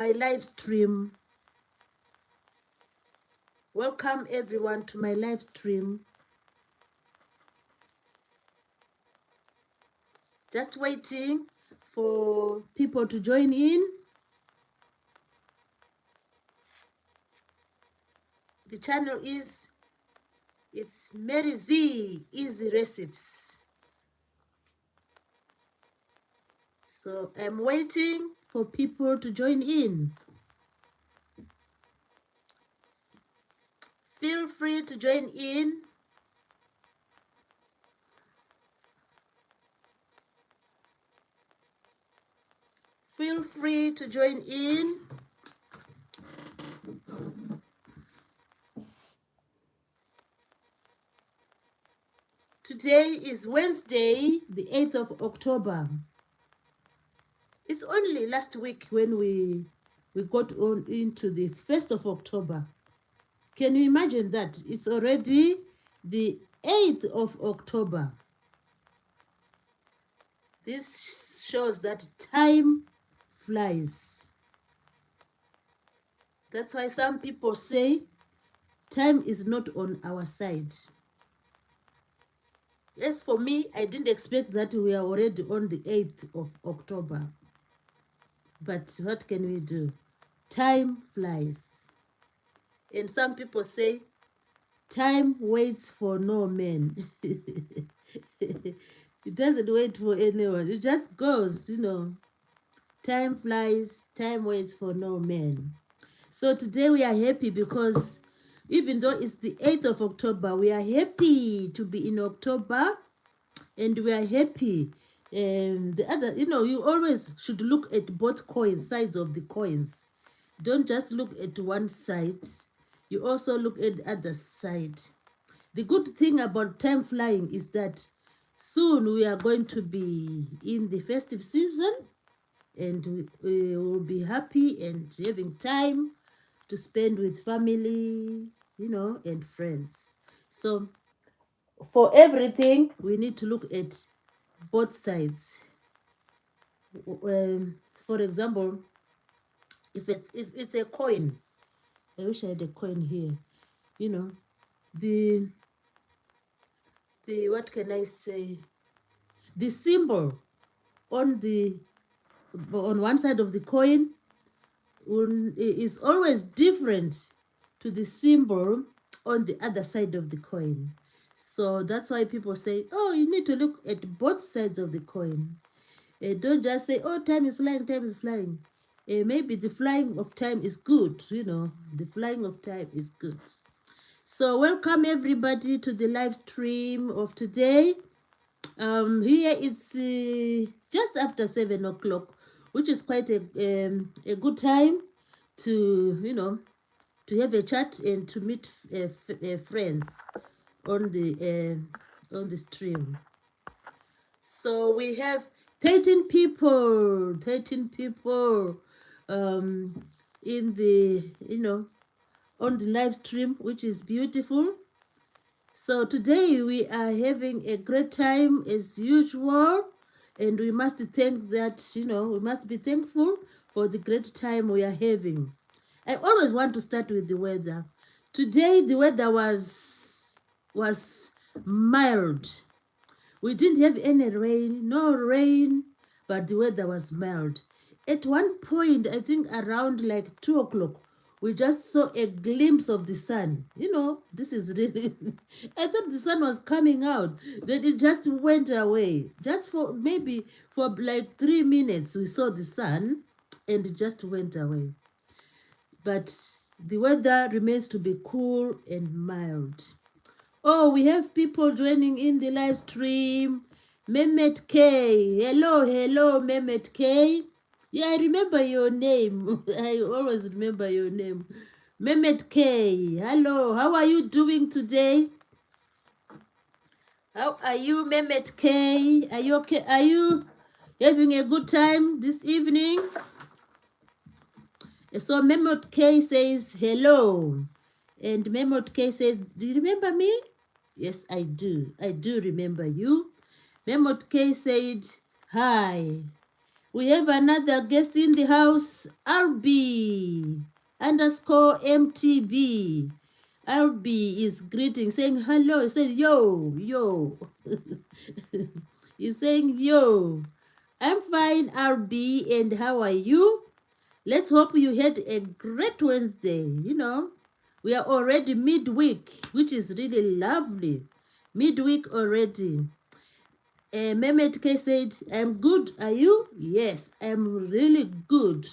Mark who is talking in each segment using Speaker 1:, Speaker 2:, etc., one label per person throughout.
Speaker 1: my live stream. Welcome everyone to my live stream. Just waiting for people to join in. The channel it's Mary Z Easy Recipes. So I'm waiting for people to join in. Feel free to join in. Feel free to join in. Today is Wednesday, the 8th of October. It's only last week when we got on into the 1st of October. Can you imagine that? It's already the 8th of October. This shows that time flies. That's why some people say time is not on our side. Yes, for me, I didn't expect that we are already on the 8th of October. But what can we do? Time flies. And some people say, time waits for no man. It doesn't wait for anyone. It just goes, Time flies, time waits for no man. So today we are happy because even though it's the 8th of October, we are happy to be in October. And we are happy. And the other, you always should look at both sides of the coins. Don't just look at one side. You also look at the other side. The good thing about time flying is that soon we are going to be in the festive season, and we will be happy and having time to spend with family, and friends. So for everything, we need to look at both sides. For example, if it's a coin, I wish I had a coin here. The what can I say? The symbol on one side of the coin is always different to the symbol on the other side of the coin. So that's why people say, oh, you need to look at both sides of the coin. Don't just say, oh, time is flying, time is flying. Maybe the flying of time is good, the flying of time is good. So welcome everybody to the live stream of today. Here it's just after 7 o'clock, which is quite a good time to, to have a chat and to meet friends on the stream. So we have 13 people in the on the live stream, which is beautiful. So today we are having a great time as usual, and we must thank that, we must be thankful for the great time we are having. I always want to start with the weather. Today the weather was mild. We didn't have any rain, no rain, but the weather was mild. At one point, I think around like 2 o'clock, we just saw a glimpse of the sun. This is really, I thought the sun was coming out. Then it just went away. Just for maybe for like 3 minutes, we saw the sun and it just went away. But the weather remains to be cool and mild. Oh, we have people joining in the live stream. Mehmet K. Hello, Mehmet K. Yeah, I remember your name. I always remember your name. Mehmet K. Hello, how are you doing today? How are you, Mehmet K? Are you okay? Are you having a good time this evening? So Mehmet K says hello. And Mehmet K says, do you remember me? Yes, I do. I do remember you. Mehmet K said, hi. We have another guest in the house, RB underscore MTB. RB is greeting, saying hello. He said, yo, yo. He's saying, yo. I'm fine, RB, and how are you? Let's hope you had a great Wednesday. We are already midweek, which is really lovely. Midweek already. Mehmet K said, I'm good. Are you? Yes, I'm really good.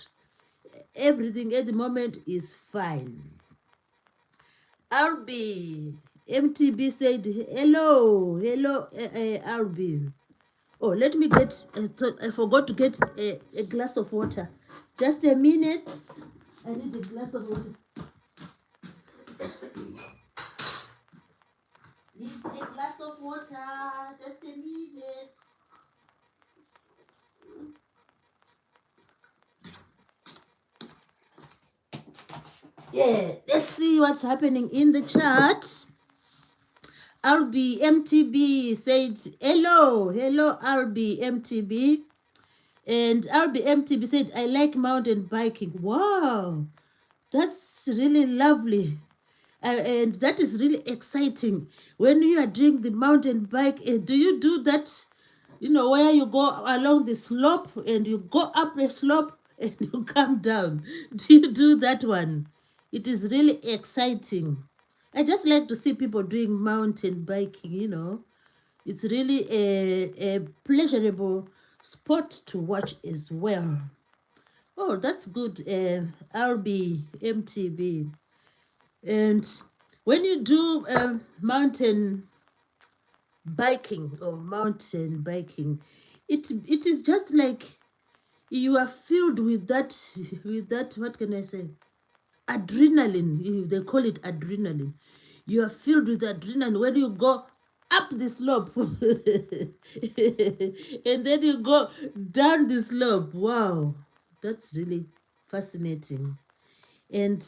Speaker 1: Everything at the moment is fine. RB. MTB said, hello, RB. Oh, let me get, I forgot to get a glass of water. Just a minute. I need a glass of water. Need a glass of water. Just a minute. Yeah, let's see what's happening in the chat. RBMTB said, hello, RBMTB. And RBMTB said, I like mountain biking. Wow, that's really lovely. And that is really exciting. When you are doing the mountain bike, do you do that, where you go along the slope and you go up the slope and you come down? Do you do that one? It is really exciting. I just like to see people doing mountain biking. It's really a pleasurable sport to watch as well. Oh, that's good, RBMTB. And when you do mountain biking, it is just like you are filled with that, what can I say, adrenaline. They call it adrenaline. You are filled with adrenaline when you go up the slope and then you go down the slope. Wow, that's really fascinating. And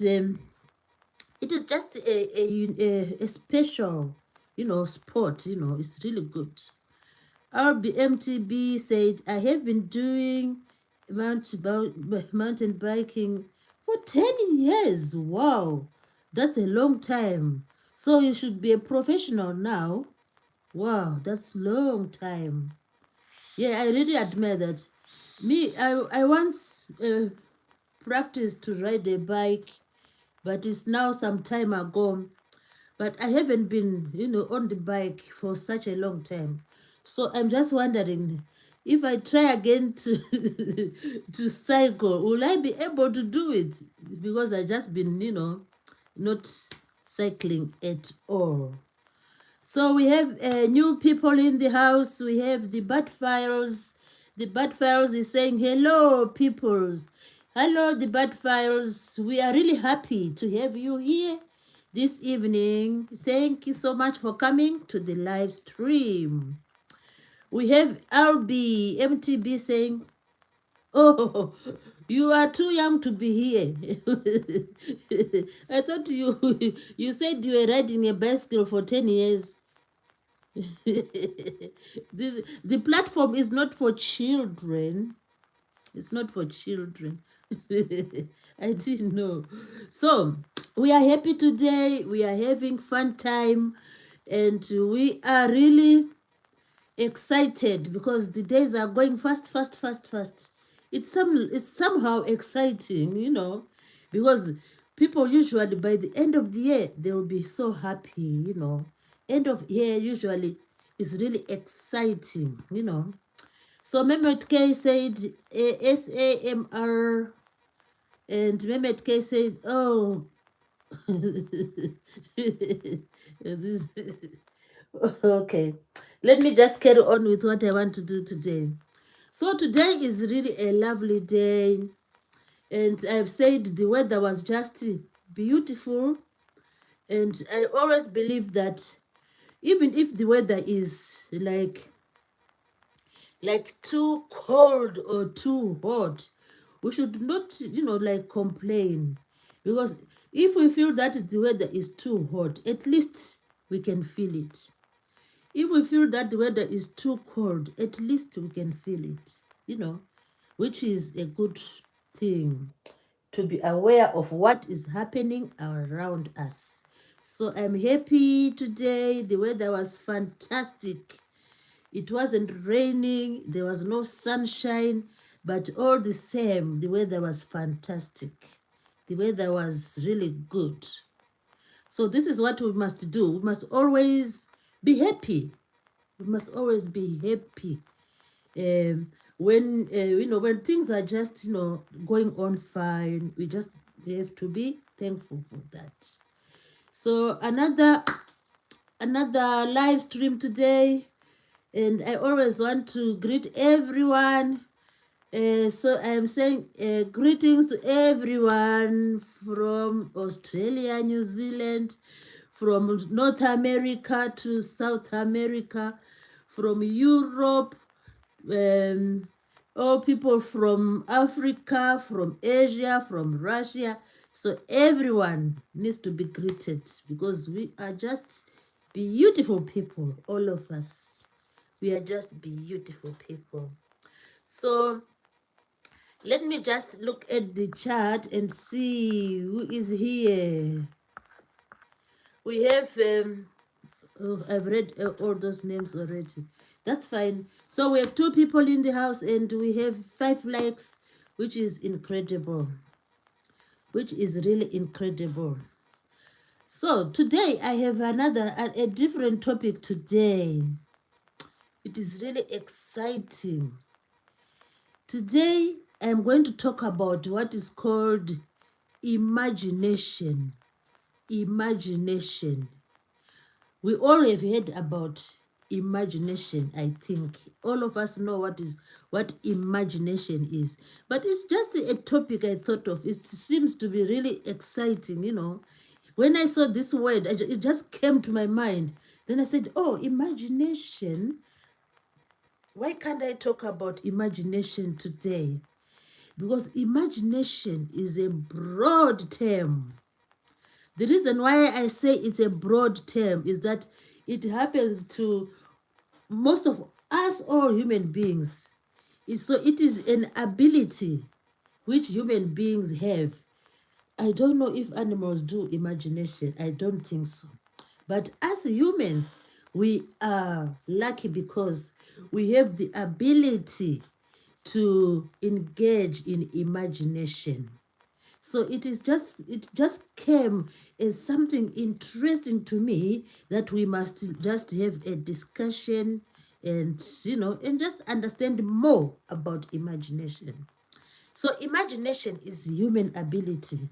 Speaker 1: it is just a special, sport. It's really good. RBMTB said, I have been doing mountain biking for 10 years. Wow, that's a long time. So you should be a professional now. Wow, that's long time. Yeah, I really admire that. Me, I once practiced to ride a bike, but it's now some time ago. But I haven't been, on the bike for such a long time. So I'm just wondering, if I try again to to cycle, will I be able to do it? Because I just been, not cycling at all. So we have new people in the house. We have the Bat Files. The Bat Files is saying, hello, peoples. Hello, the Bat Files. We are really happy to have you here this evening. Thank you so much for coming to the live stream. We have RBMTB saying, oh, you are too young to be here. I thought you said you were riding a bicycle for 10 years. The platform is not for children. It's not for children. I didn't know. So we are happy today. We are having fun time, and we are really excited because the days are going fast, fast, fast, fast. It's somehow exciting, because people usually by the end of the year they will be so happy. End of year usually is really exciting. So Mehmet K said SAMR, and Mehmet K said, oh, this, okay. Let me just carry on with what I want to do today. So today is really a lovely day, and I've said the weather was just beautiful, and I always believe that even if the weather is like too cold or too hot, we should not, like complain, because if we feel that the weather is too hot, at least we can feel it. If we feel that the weather is too cold, at least we can feel it. which is a good thing to be aware of what is happening around us. So I'm happy today. The weather was fantastic. It wasn't raining, there was no sunshine, but all the same, the weather was fantastic. The weather was really good. So this is what we must do. We must always be happy. We must always be happy. When things are just going on fine, we have to be thankful for that. So another live stream today, and I always want to greet everyone. So I'm saying greetings to everyone from Australia, New Zealand, from North America to South America, from Europe, all people from Africa, from Asia, from Russia. So everyone needs to be greeted because we are just beautiful people, all of us. We are just beautiful people. So let me just look at the chart and see who is here. We have, I've read all those names already. That's fine. So we have 2 people in the house and we have 5 likes, which is incredible. Which is really incredible. So today I have a different topic today. It is really exciting. Today I'm going to talk about what is called imagination. Imagination. We all have heard about imagination. I think all of us know what imagination is, but it's just a topic I thought of. It seems to be really exciting. When I saw this word, it just came to my mind. Then I said, oh, imagination. Why can't I talk about imagination today? Because imagination is a broad term. The reason why I say it's a broad term is that it happens to most of us, all human beings. So it is an ability which human beings have. I don't know if animals do imagination. I don't think so. But as humans, we are lucky because we have the ability to engage in imagination. So it just came as something interesting to me that we must just have a discussion and just understand more about imagination. So imagination is human ability.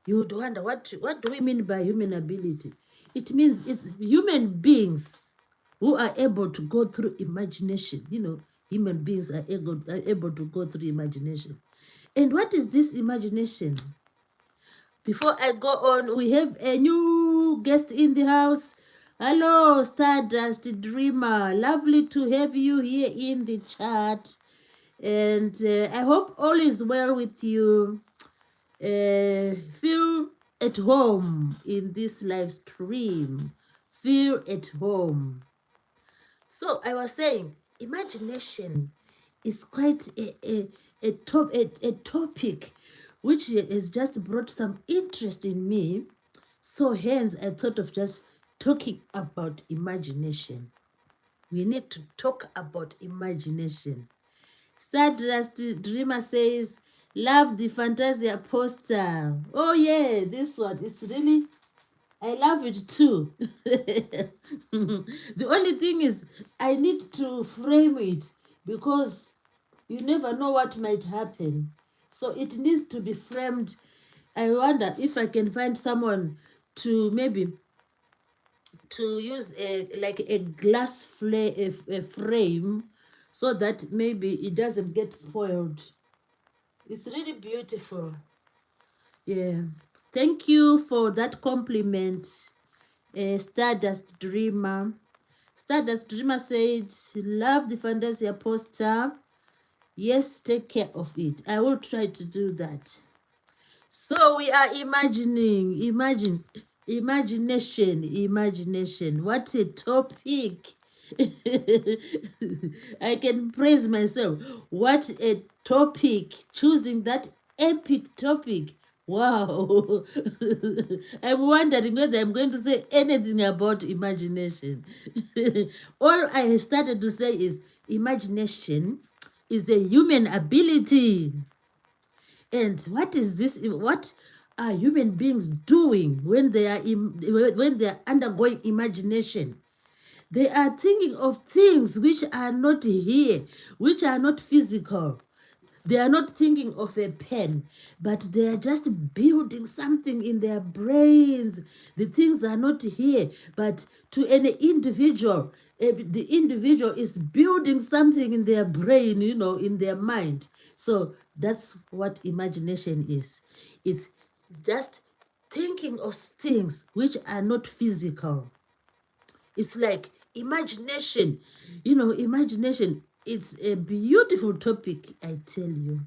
Speaker 1: You would wonder what do we mean by human ability? It means it's human beings who are able to go through imagination. Human beings are able to go through imagination. And what is this imagination? Before I go on, we have a new guest in the house. Hello, Stardust Dreamer. Lovely to have you here in the chat. And I hope all is well with you. Feel at home in this live stream. Feel at home. So I was saying, imagination is quite a topic which has just brought some interest in me. So hence I thought of just talking about imagination. We need to talk about imagination. Stardust Dreamer says, love the Fantasia poster. Oh yeah, this one. It's really, I love it too. The only thing is I need to frame it because you never know what might happen. So it needs to be framed. I wonder if I can find someone to maybe to use a glass frame so that maybe it doesn't get spoiled. It's really beautiful. Yeah. Thank you for that compliment, Stardust Dreamer. Stardust Dreamer said, love the Fantasia poster. Yes, take care of it. I will try to do that. So we are imagination. What a topic. I can praise myself. What a topic! Choosing that epic topic. Wow. I'm wondering whether I'm going to say anything about imagination. All I started to say is imagination is a human ability. And what is this? What are human beings doing when they are when they are undergoing imagination? They are thinking of things which are not here, which are not physical. They are not thinking of a pen, but they are just building something in their brains. The things are not here, but to an individual, the individual is building something in their brain, in their mind. So that's what imagination is. It's just thinking of things which are not physical. It's like imagination. Imagination. It's a beautiful topic, I tell you.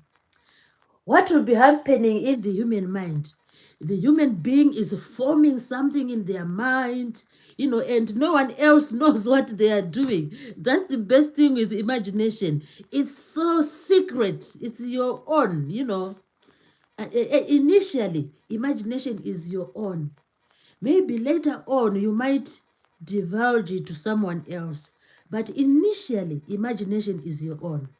Speaker 1: What will be happening in the human mind? The human being is forming something in their mind, and no one else knows what they are doing. That's the best thing with imagination. It's so secret. It's your own. Initially, imagination is your own. Maybe later on you might divulge it to someone else. But initially, imagination is your own.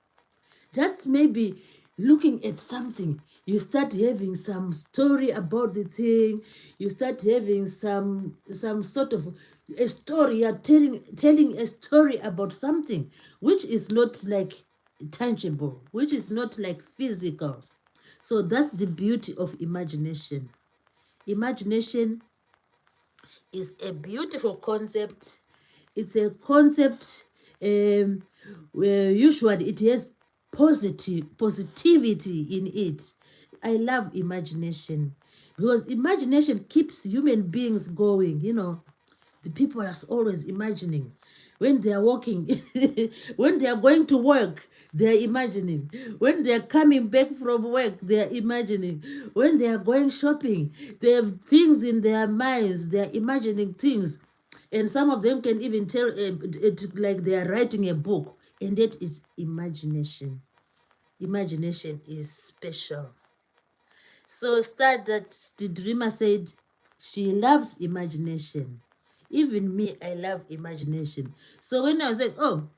Speaker 1: Just maybe looking at something, you start having some story about the thing. You start having some sort of a story. You're telling a story about something which is not like tangible, which is not like physical. So that's the beauty of imagination. Imagination is a beautiful concept. It's a concept where usually it has positivity in it. I love imagination because imagination keeps human beings going. The people are always imagining when they are walking, when they are going to work, they are imagining. When they are coming back from work, they are imagining. When they are going shopping, they have things in their minds, they are imagining things. And some of them can even tell it like they are writing a book. And that is imagination. Imagination is special. So start that the dreamer said she loves imagination. Even me, I love imagination. So when I was like, oh,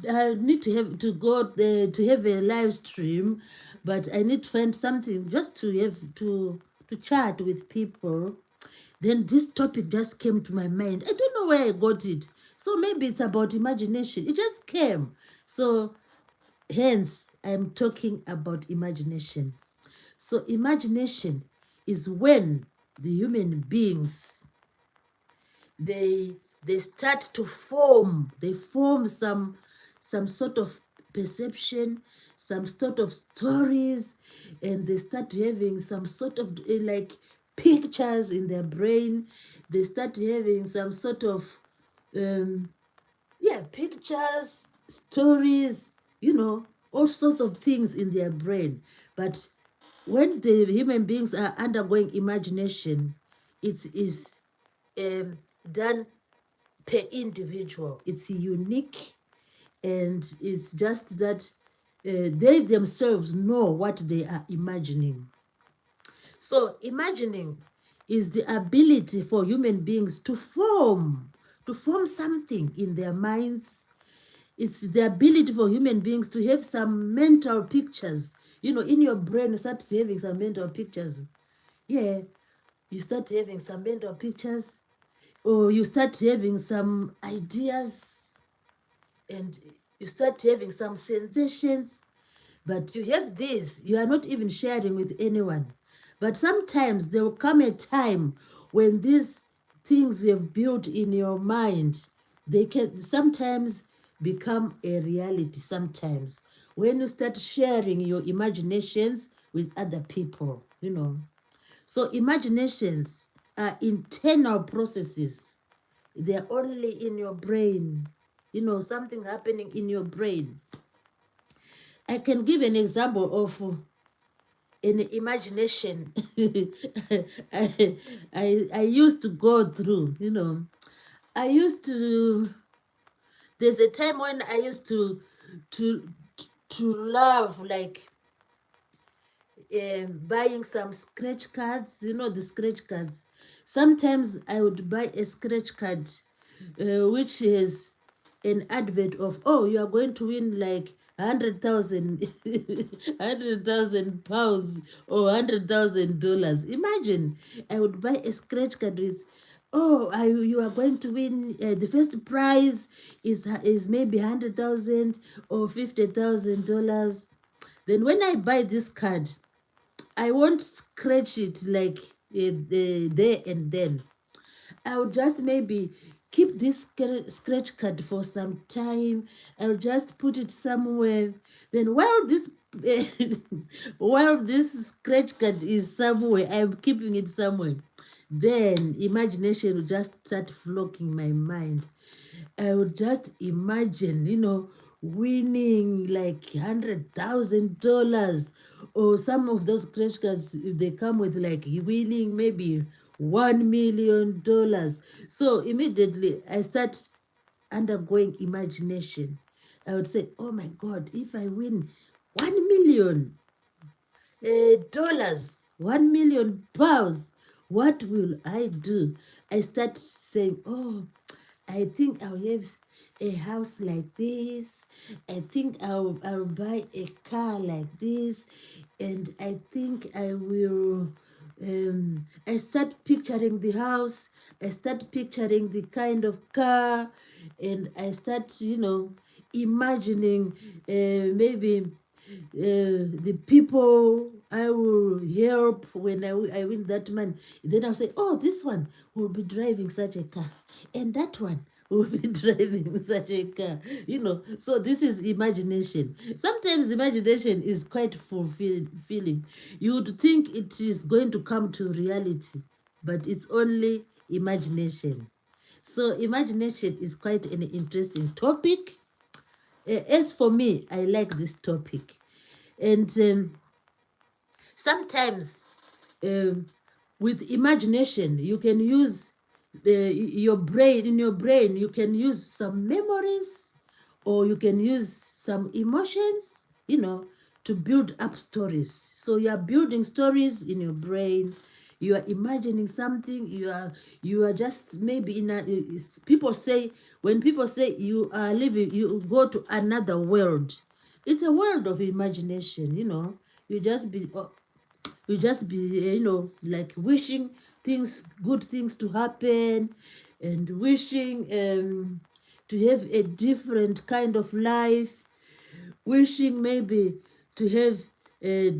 Speaker 1: I need to have to go to have a live stream, but I need to find something just to have to chat with people. Then this topic just came to my mind. I don't know where I got it. So maybe it's about imagination. It just came. So hence I'm talking about imagination. So imagination is when the human beings they start to form. They form some sort of perception, some sort of stories, and they start having some sort of like pictures in their brain. They start having some sort of um, pictures, stories, all sorts of things in their brain. But when the human beings are undergoing imagination, it is done per individual. It's unique, and it's just that they themselves know what they are imagining. So imagining is the ability for human beings to form something in their minds. It's the ability for human beings to have some mental pictures. In your brain, you start having some mental pictures. Yeah, you start having some mental pictures, or you start having some ideas, and you start having some sensations. But you have this, you are not even sharing with anyone. But sometimes there will come a time when these things you have built in your mind, they can sometimes become a reality. Sometimes when you start sharing your imaginations with other people. So imaginations are internal processes. They're only in your brain. Something happening in your brain. I can give an example of an imagination I used to go through. I used to There's a time when I used to to love like buying some scratch cards, you know, the scratch cards. Sometimes I would buy a scratch card which is an advert of, oh, you are going to win like 100,000 £100,000 or $100,000. Imagine I would buy a scratch card with, oh, you are going to win, the first prize is maybe 100,000 or $50,000. Then when I buy this card, I won't scratch it like there and then. I'll just maybe keep this scratch card for some time. I'll just put it somewhere. Then while this while this scratch card is somewhere, I'm keeping it somewhere. Then imagination will just start flocking my mind. I would just imagine, you know, winning like $100,000, or some of those crash cards, they come with like winning maybe $1 million. So immediately I start undergoing imagination. I would say, oh my God, if I win $1 million, £1 million, what will I do? I start saying, oh, I think I'll have a house like this. I think I'll buy a car like this. And I think I will, I start picturing the house. I start picturing the kind of car. And I start, you know, imagining maybe the people I will help when I win that money. Then I'll say, oh, this one will be driving such a car, and that one will be driving such a car. You know, so this is imagination. Sometimes imagination is quite fulfilling. You would think it is going to come to reality, but it's only imagination. So imagination is quite an interesting topic. As for me, I like this topic. And sometimes um, with imagination, you can use your brain. In your brain, you can use some memories, or you can use some emotions, you know, to build up stories. So you are building stories in your brain. You are imagining something. You are just maybe in a, people say, when people say you are living, you go to another world. It's a world of imagination, you know. You just be you know, like wishing things, good things to happen, and wishing to have a different kind of life, wishing maybe to have a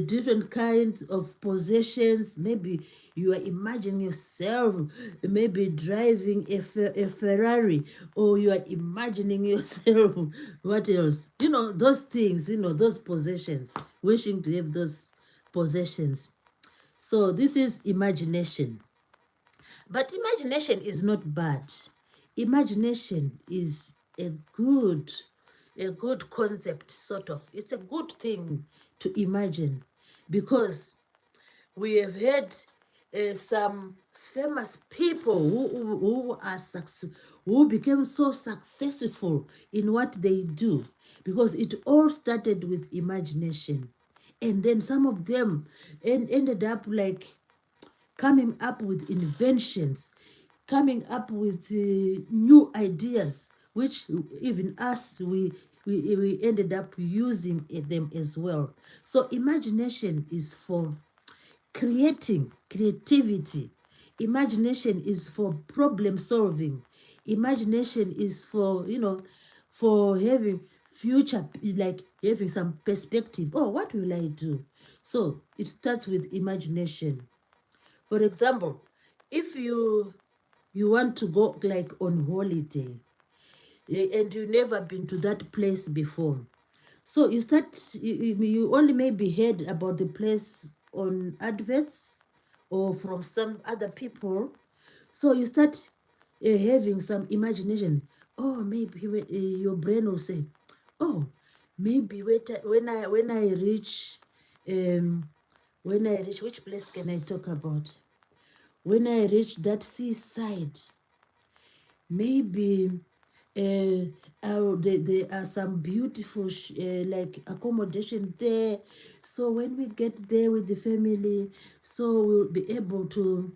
Speaker 1: different kinds of possessions. Maybe you are imagining yourself maybe driving a Ferrari, or you are imagining yourself what else, you know, those things, you know, those possessions, wishing to have those possessions. So this is imagination. But imagination is not bad. Imagination is a good concept, sort of. It's a good thing to imagine, because we have had some famous people who are who became so successful in what they do, because it all started with imagination. And then some of them ended up like coming up with inventions, coming up with new ideas, which even us, we ended up using them as well. So imagination is for creativity. Imagination is for problem solving. Imagination is for, you know, for having future, like having some perspective. Oh, what will I do? So it starts with imagination. For example, if you want to go like on holiday, and you never been to that place before, so you start, you only maybe heard about the place on adverts or from some other people. So you start having some imagination. Oh, maybe your brain will say, oh, maybe when I reach, um when I reach, which place can I talk about? When I reach that seaside, maybe There are some beautiful like accommodation there. So when we get there with the family, so we'll be able to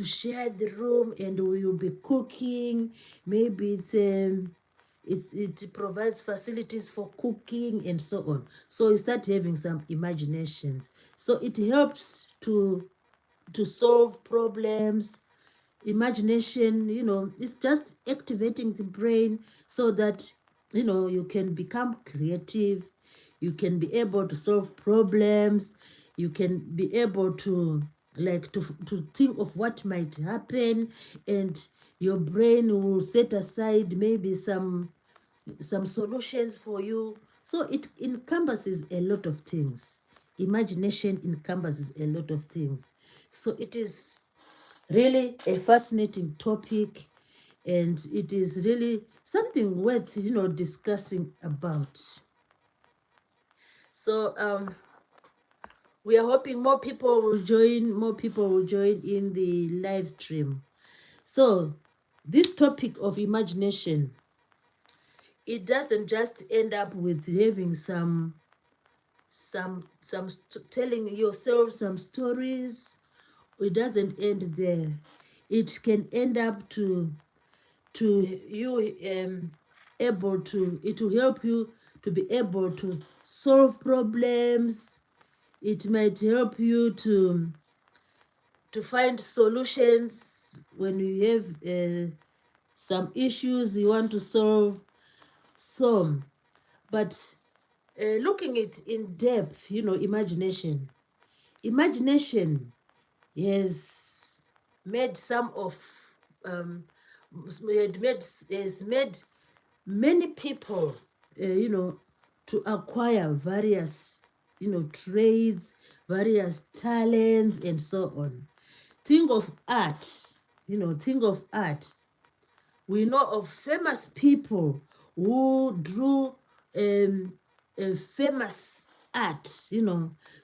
Speaker 1: share the room, and we will be cooking. Maybe it provides facilities for cooking and so on. So you start having some imaginations. So it helps to solve problems. Imagination, it's just activating the brain so that you can become creative, you can be able to solve problems, you can be able to like to think of what might happen, and your brain will set aside maybe some solutions for you. So it encompasses a lot of things. Imagination encompasses a lot of things. So it is really a fascinating topic, and it is really something worth discussing about. So we are hoping more people will join in the live stream. So this topic of imagination, it doesn't just end up with having telling yourself some stories. It doesn't end there. It can end up to you able to, it will help you to be able to solve problems. It might help you to find solutions when you have some issues you want to solve. So but looking it in depth, imagination has made some of um, has made many people, to acquire various, trades, various talents, and so on. Think of art, think of art. We know of famous people who drew a famous art,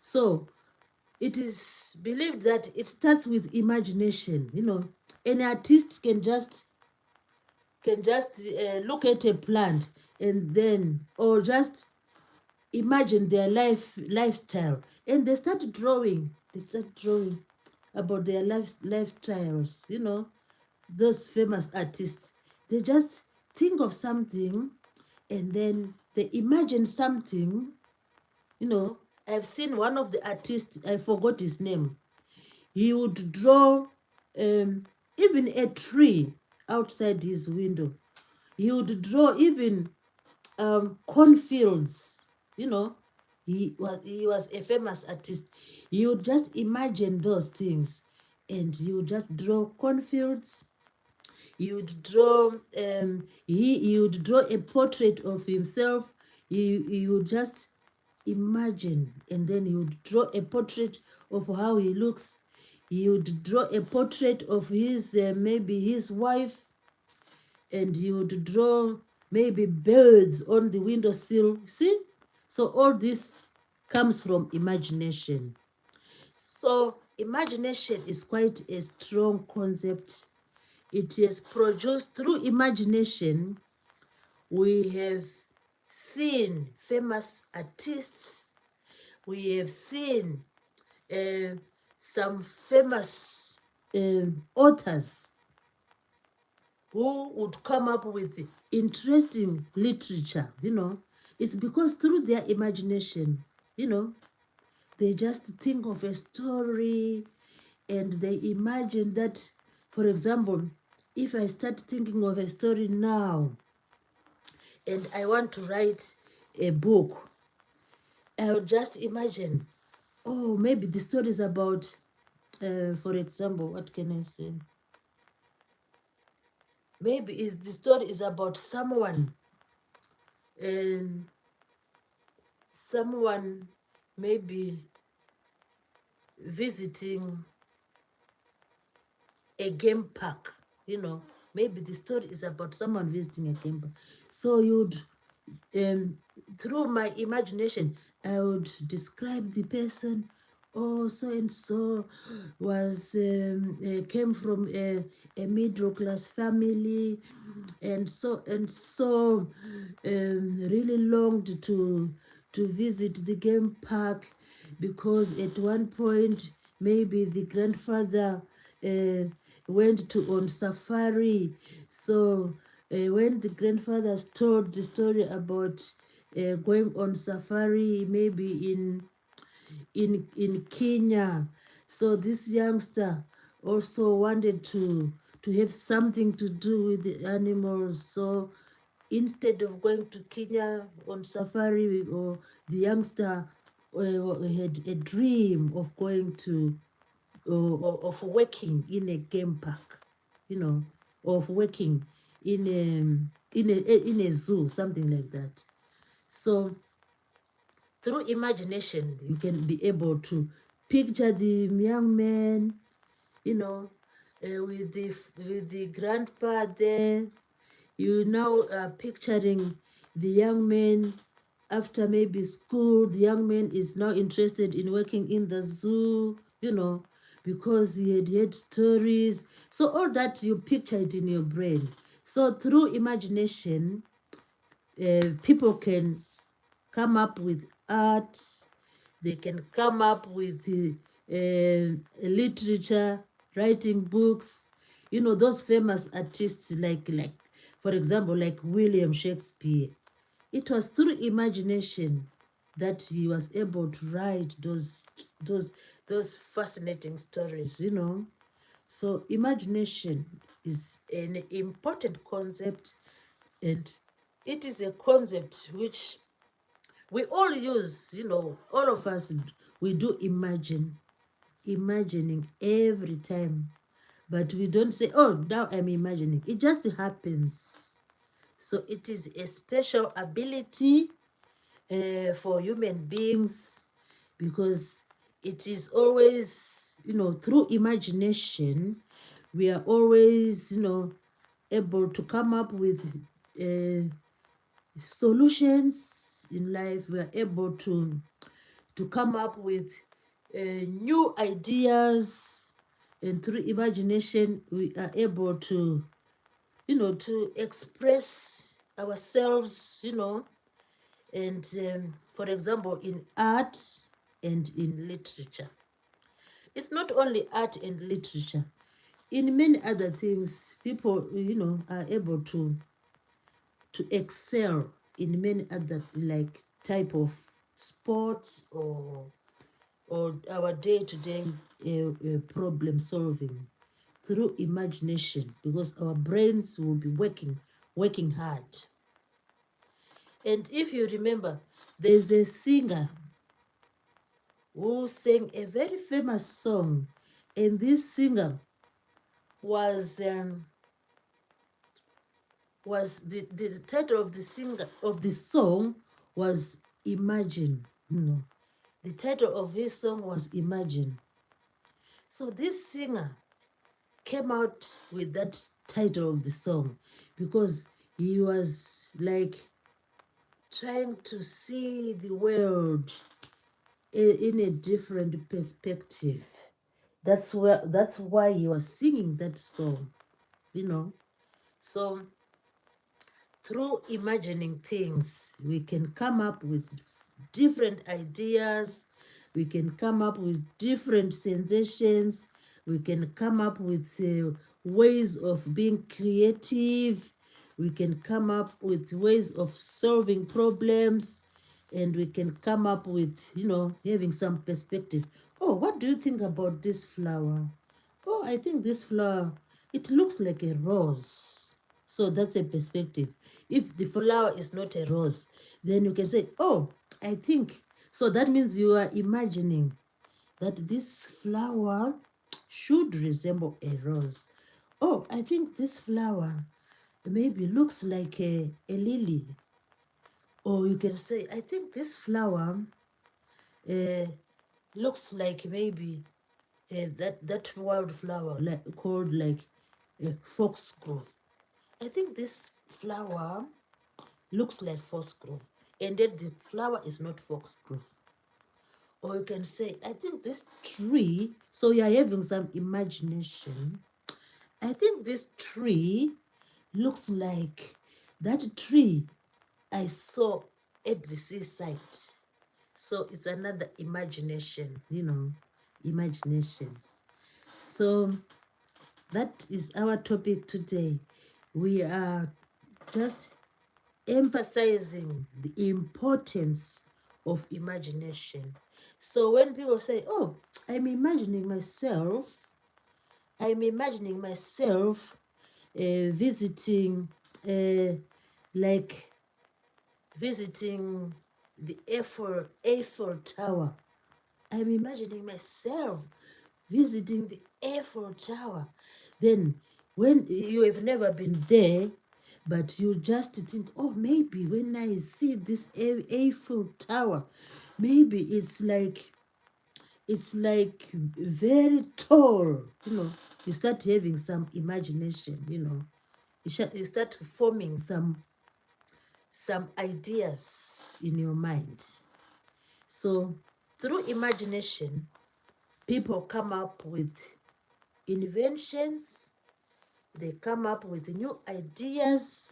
Speaker 1: So it is believed that it starts with imagination. An artist can just look at a plant, and then, or just imagine their lifestyle, and they start drawing about their lifestyles. Those famous artists, they just think of something, and then they imagine something. I've seen one of the artists, I forgot his name. He would draw even a tree outside his window. He would draw even cornfields. You know, he was a famous artist. He would just imagine those things, and he would just draw cornfields. He would draw he would draw a portrait of himself. He would just imagine, and then he would draw a portrait of how he looks. He would draw a portrait of his maybe his wife, and he would draw maybe birds on the windowsill. See? So all this comes from imagination. So imagination is quite a strong concept. It is produced through imagination. We have seen famous artists. We have seen uh, some famous authors who would come up with interesting literature. It's because through their imagination, you know, they just think of a story, and they imagine that, for example, if I start thinking of a story now and I want to write a book, I'll just imagine, oh, maybe the story is about, for example, what can I say? Maybe the story is about um, someone maybe visiting a game park. Maybe the story is about someone visiting a game park. So through my imagination, I would describe the person. oh, so and so was came from a middle class family, and so really longed to visit the game park because at one point maybe the grandfather uh, went to on safari. So when the grandfather told the story about going on safari, maybe in Kenya. So this youngster also wanted to have something to do with the animals. So instead of going to Kenya on safari, or the youngster had a dream of going to of working in a game park, you know, of working in a zoo, something like that. So through imagination, you can be able to picture the young man, you know, with the grandpa there. You now are picturing the young man after maybe school. The young man is now interested in working in the zoo, because he had heard stories. So all that you picture it in your brain. So through imagination, people can come up with art, they can come up with literature, writing books. Those famous artists like, for example, like William Shakespeare. It was through imagination that he was able to write those those fascinating stories. So imagination is an important concept, and it is a concept which we all use. All of us, we do imagining every time, but we don't say, oh, now I'm imagining. It just happens. So it is a special ability for human beings, because it is always, through imagination, we are always, able to come up with uh, solutions in life. We are able to come up with new ideas, and through imagination we are able to express ourselves, and for example, in art and in literature. It's not only art and literature. In many other things, people, are able to excel in many other, like, type of sports, or our day-to-day problem solving through imagination, because our brains will be working hard. And if you remember, there's a singer who sang a very famous song, and this singer was the title of the song was Imagine. The title of his song was Imagine. So this singer came out with that title of the song because he was like trying to see the world in a different perspective. That's why he was singing that song. So through imagining things, we can come up with different ideas, we can come up with different sensations, we can come up with ways of being creative, we can come up with ways of solving problems, and we can come up with, having some perspective. Oh, what do you think about this flower? Oh, I think this flower, it looks like a rose. So that's a perspective. If the flower is not a rose, then you can say, oh, I think. So that means you are imagining that this flower should resemble a rose. Oh, I think this flower maybe looks like a lily. Or you can say, I think this flower uh, looks like maybe that wildflower called like foxglove. I think this flower looks like foxglove, and then the flower is not foxglove. Or you can say, I think this tree, so you're having some imagination. I think this tree looks like that tree I saw at the seaside. So it's another imagination, imagination. So that is our topic today. We are just emphasizing the importance of imagination. So when people say, oh, I'm imagining myself, I'm imagining myself visiting, like visiting the Eiffel Tower. I'm imagining myself visiting the Eiffel Tower. Then, when you have never been there, but you just think, oh, maybe when I see this Eiffel Tower, maybe it's like very tall. You start having some imagination. You start forming some ideas in your mind. So through imagination, people come up with inventions, they come up with new ideas,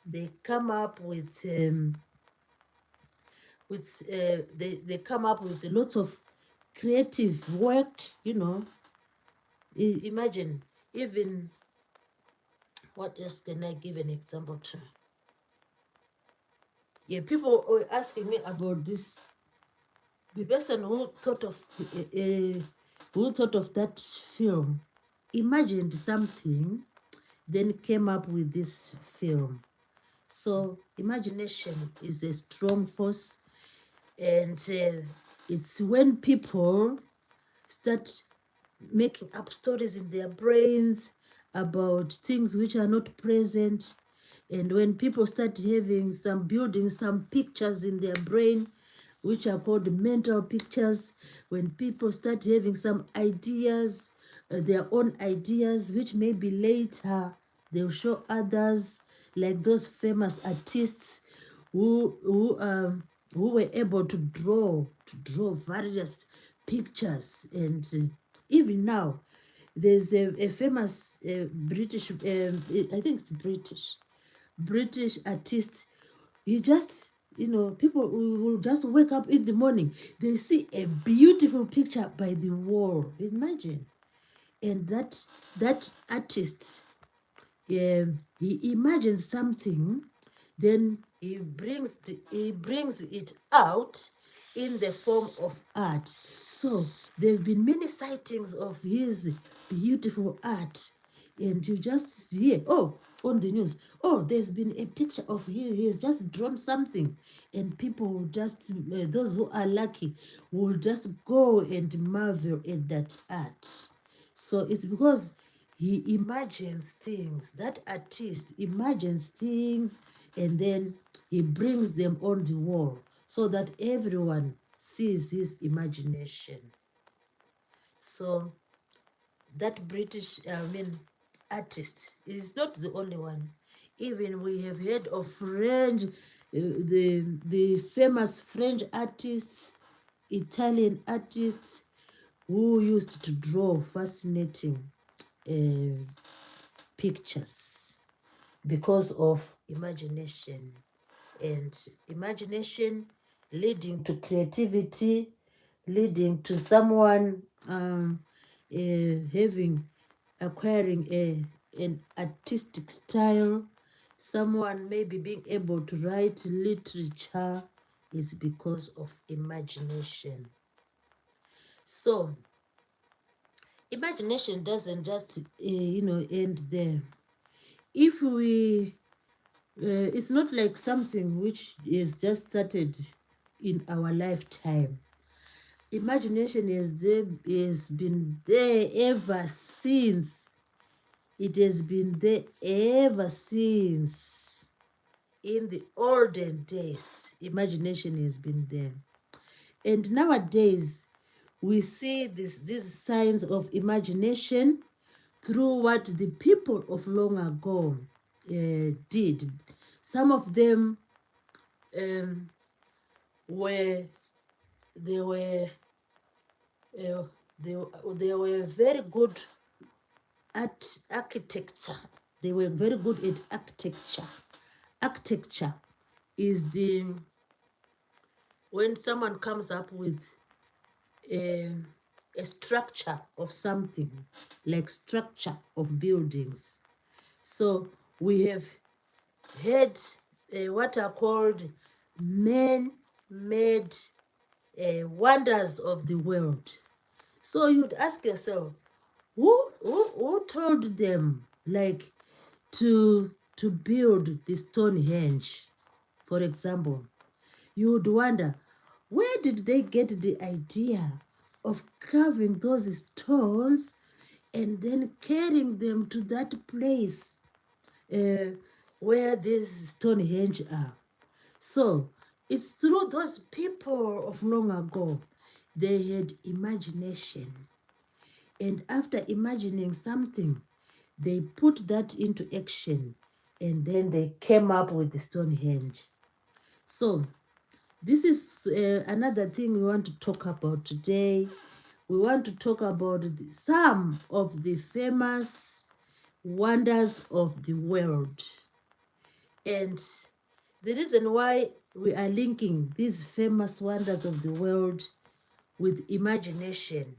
Speaker 1: they come up they come up with a lot of creative work. Imagine, even, what else can I give an example to? Yeah, people were asking me about this. The person who thought of that film imagined something, then came up with this film. So imagination is a strong force, and it's when people start making up stories in their brains about things which are not present. And when people start building some pictures in their brain, which are called mental pictures, when people start having some ideas, their own ideas, which maybe later they'll show others, like those famous artists who were able to draw various pictures. And even now, there's a famous British, I think it's British artist. He just, people will just wake up in the morning, they see a beautiful picture by the wall. Imagine. And that artist, he imagines something, then he brings it out in the form of art. So there have been many sightings of his beautiful art, and you just hear, oh, on the news, oh, there's been a picture of he has just drawn something, and people will just, those who are lucky will just go and marvel at that art. So it's because he imagines things. That artist imagines things, and then he brings them on the wall so that everyone sees his imagination. So that British, artist is not the only one. Even we have heard of French, the famous French artists, Italian artists, who used to draw fascinating pictures because of imagination. And imagination leading to creativity, leading to someone acquiring an artistic style, someone maybe being able to write literature, is because of imagination. So imagination doesn't just end there. If we it's not like something which is just started in our lifetime. Imagination has been there ever since. It has been there ever since. In the olden days, imagination has been there. And nowadays, we see these signs of imagination through what the people of long ago did. Some of them were they were uh, they, they were very good at architecture. They were very good at architecture. Architecture is the when someone comes up with a, a structure of something, like structure of buildings. So we have had what are called man-made wonders of the world. So you'd ask yourself, who told them like to build the Stonehenge, for example? You would wonder, where did they get the idea of carving those stones and then carrying them to that place uh, where these Stonehenge are? So it's through those people of long ago. They had imagination. And after imagining something, they put that into action and then they came up with the Stonehenge. So this is another thing we want to talk about today. We want to talk about some of the famous wonders of the world. And the reason why we are linking these famous wonders of the world with imagination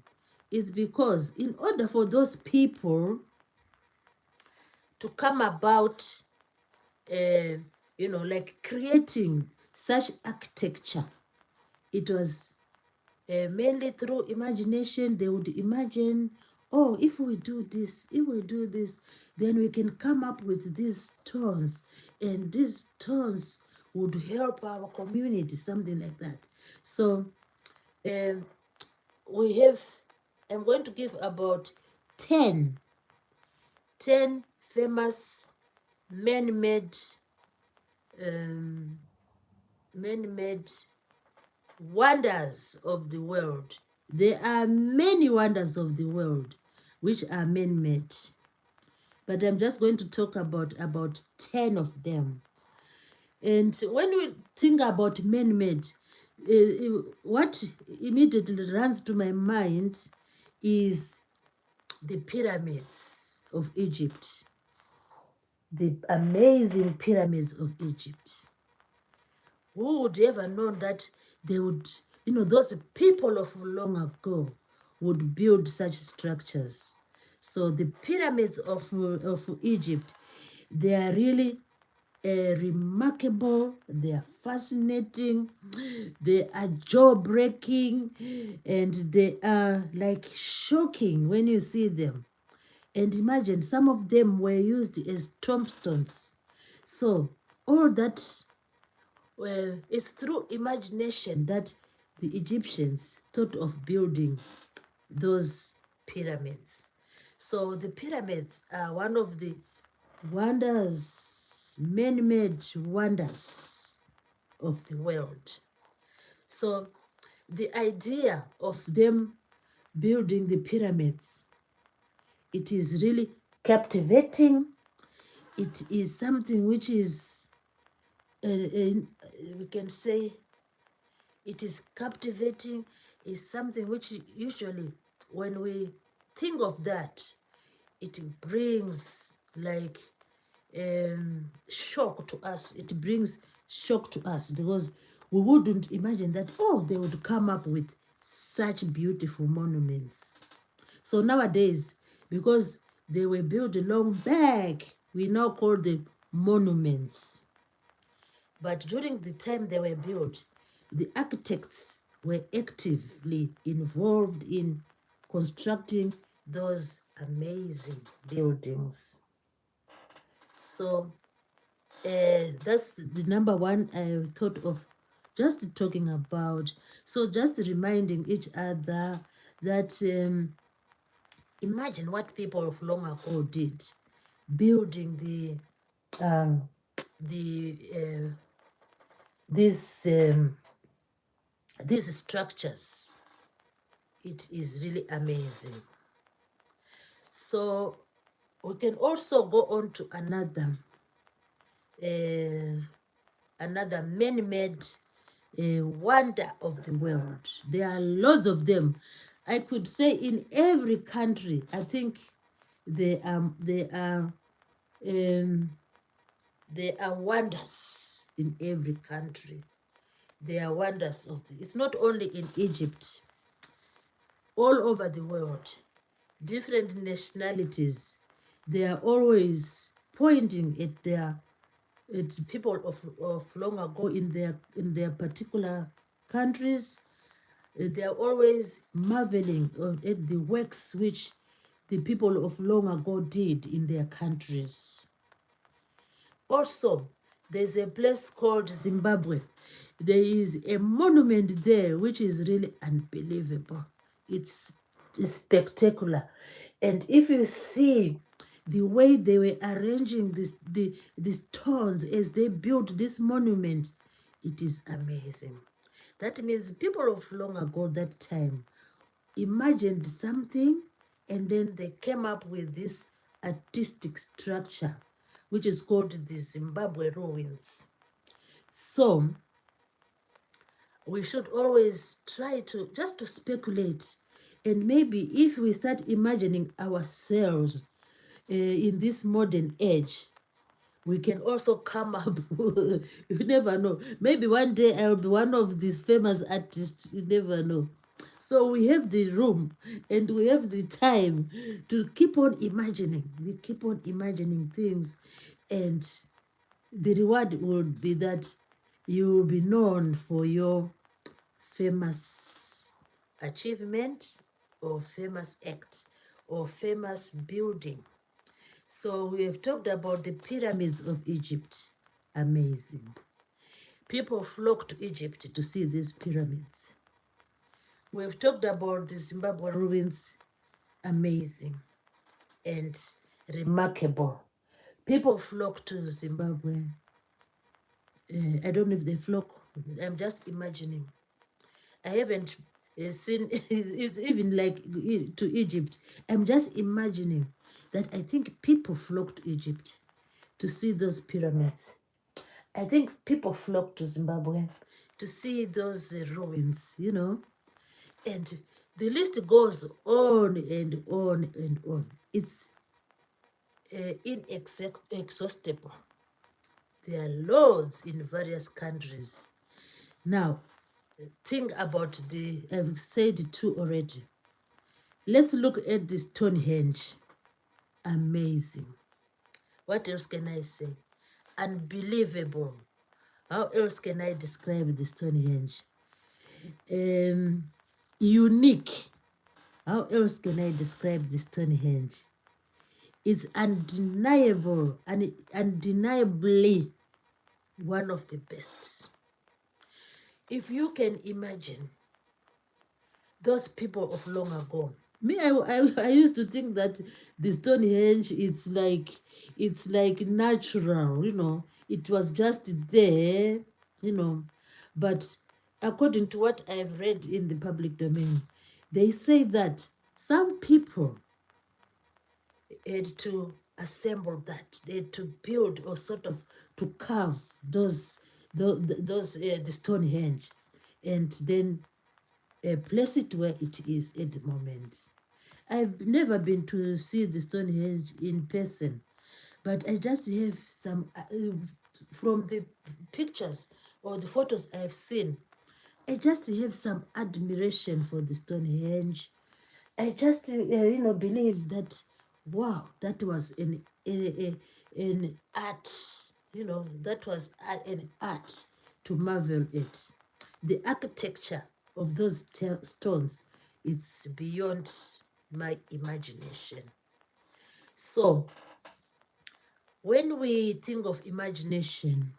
Speaker 1: is because in order for those people to come about, uh, like creating such architecture, it was mainly through imagination. They would imagine, oh, if we do this, then we can come up with these stones, and these stones would help our community, something like that. So um, we have, I'm going to give about 10 famous man-made um, man-made wonders of the world. There are many wonders of the world which are man-made, but I'm just going to talk about 10 of them. And when we think about man-made, what immediately runs to my mind is the pyramids of Egypt, the amazing pyramids of Egypt. Who would ever know that they would, those people of long ago would build such structures? So the pyramids of Egypt, they are really remarkable, they are fascinating, they are jaw-breaking, and they are like shocking when you see them. And imagine, some of them were used as tombstones. So all that, well, it's through imagination that the Egyptians thought of building those pyramids. So the pyramids are one of the wonders, man-made wonders of the world. So the idea of them building the pyramids, it is really captivating. It is something which is, we can say, it is captivating, is something which usually when we think of that, it brings like shock to us. It brings shock to us because we wouldn't imagine that, oh, they would come up with such beautiful monuments. So nowadays, because they were built long back, we now call them monuments. But during the time they were built, the architects were actively involved in constructing those amazing buildings. So that's the number one I thought of just talking about. So just reminding each other that imagine what people of long ago did, building the these structures. It is really amazing. So we can also go on to another man-made a wonder of the world. There are lots of them. I could say in every country, I think there um, are wonders in every country. There are wonders of the, it's not only in Egypt, all over the world, different nationalities, they are always pointing at their people of long ago in their particular countries. They are always marveling at the works which the people of long ago did in their countries. Also, there's a place called Zimbabwe. There is a monument there which is really unbelievable. It's spectacular. And if you see the way they were arranging the stones as they built this monument, it is amazing. That means people of long ago that time imagined something and then they came up with this artistic structure which is called the Zimbabwe ruins. So we should always try to just to speculate, and maybe if we start imagining ourselves in this modern age, we can also come up. You never know, maybe one day I'll be one of these famous artists. You never know. So we have the room and we have the time to keep on imagining. We keep on imagining things, and the reward would be that you will be known for your famous achievement or famous act or famous building. So we have talked about the pyramids of Egypt. Amazing. People flock to Egypt to see these pyramids. We have talked about the Zimbabwe ruins. Amazing and remarkable. People flock to Zimbabwe. I don't know if they flock. I'm just imagining. I haven't seen it's even like to Egypt. I'm just imagining that I think people flock to Egypt to see those pyramids. I think people flock to Zimbabwe to see those ruins, you know, and the list goes on and on and on. It's inexhaustible. There are loads in various countries. Now, think about I've said two already. Let's look at the Stonehenge. Amazing. What else can I say? Unbelievable. How else can I describe the Stonehenge? Unique. How else can I describe the Stonehenge? It's undeniable and undeniably one of the best. If you can imagine those people of long ago. Me, I used to think that the Stonehenge it's like natural, you know. It was just there, you know. But according to what I've read in the public domain, they say that some people had to assemble that, they had to build or sort of to carve the Stonehenge, and then place it where it is at the moment. I've never been to see the Stonehenge in person, but I just have some from the pictures or the photos I've seen. I just have some admiration for the Stonehenge. I just believe that wow, that was an art. You know, that was an art to marvel at. The architecture of those stones, it's beyond my imagination. So when we think of imagination,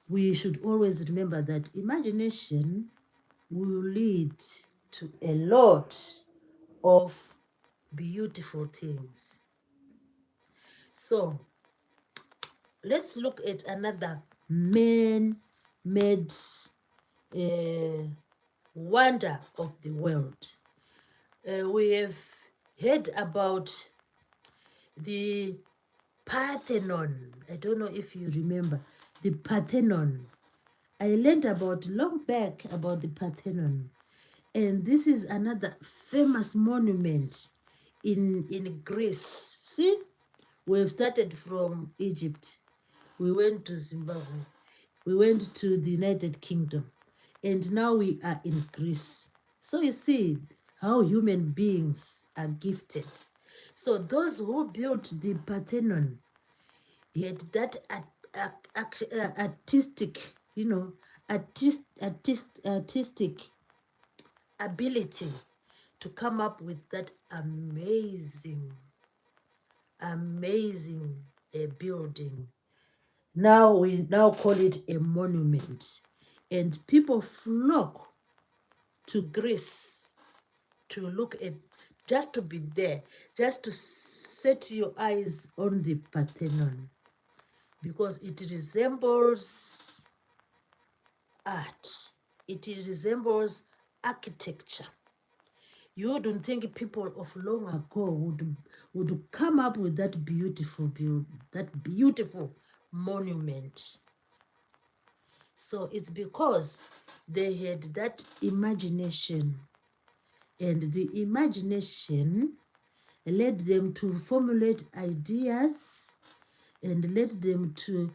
Speaker 1: we should always remember that imagination will lead to a lot of beautiful things. So let's look at another man-made wonder of the world. We have heard about the Parthenon. I don't know if you remember the Parthenon. I learned about long back about the Parthenon. And this is another famous monument in Greece. See, we've started from Egypt. We went to Zimbabwe. We went to the United Kingdom. And now we are in Greece. So you see how human beings are gifted. So those who built the Parthenon had that artistic, artistic ability to come up with that amazing building. Now we now call it a monument, and people flock to Greece to look at, just to be there, just to set your eyes on the Parthenon, because it resembles art. It resembles architecture. You wouldn't think people of long ago would come up with that beautiful monument. So it's because they had that imagination, and the imagination led them to formulate ideas, and led them to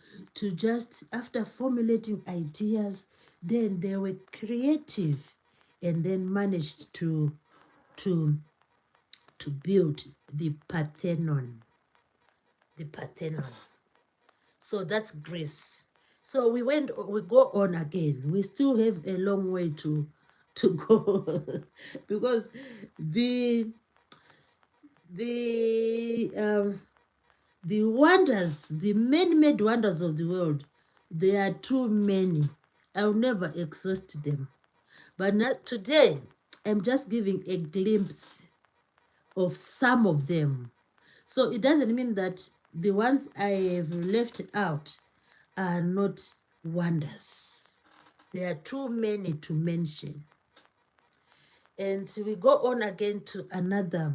Speaker 1: just, after formulating ideas, then they were creative, and then managed to build the Parthenon. So that's Greece. So we go on again. We still have a long way to go because the wonders, the man-made wonders of the world, they are too many. I'll never exhaust them. But not today, I'm just giving a glimpse of some of them. So it doesn't mean that the ones I have left out are not wonders. There are too many to mention. And we go on again to another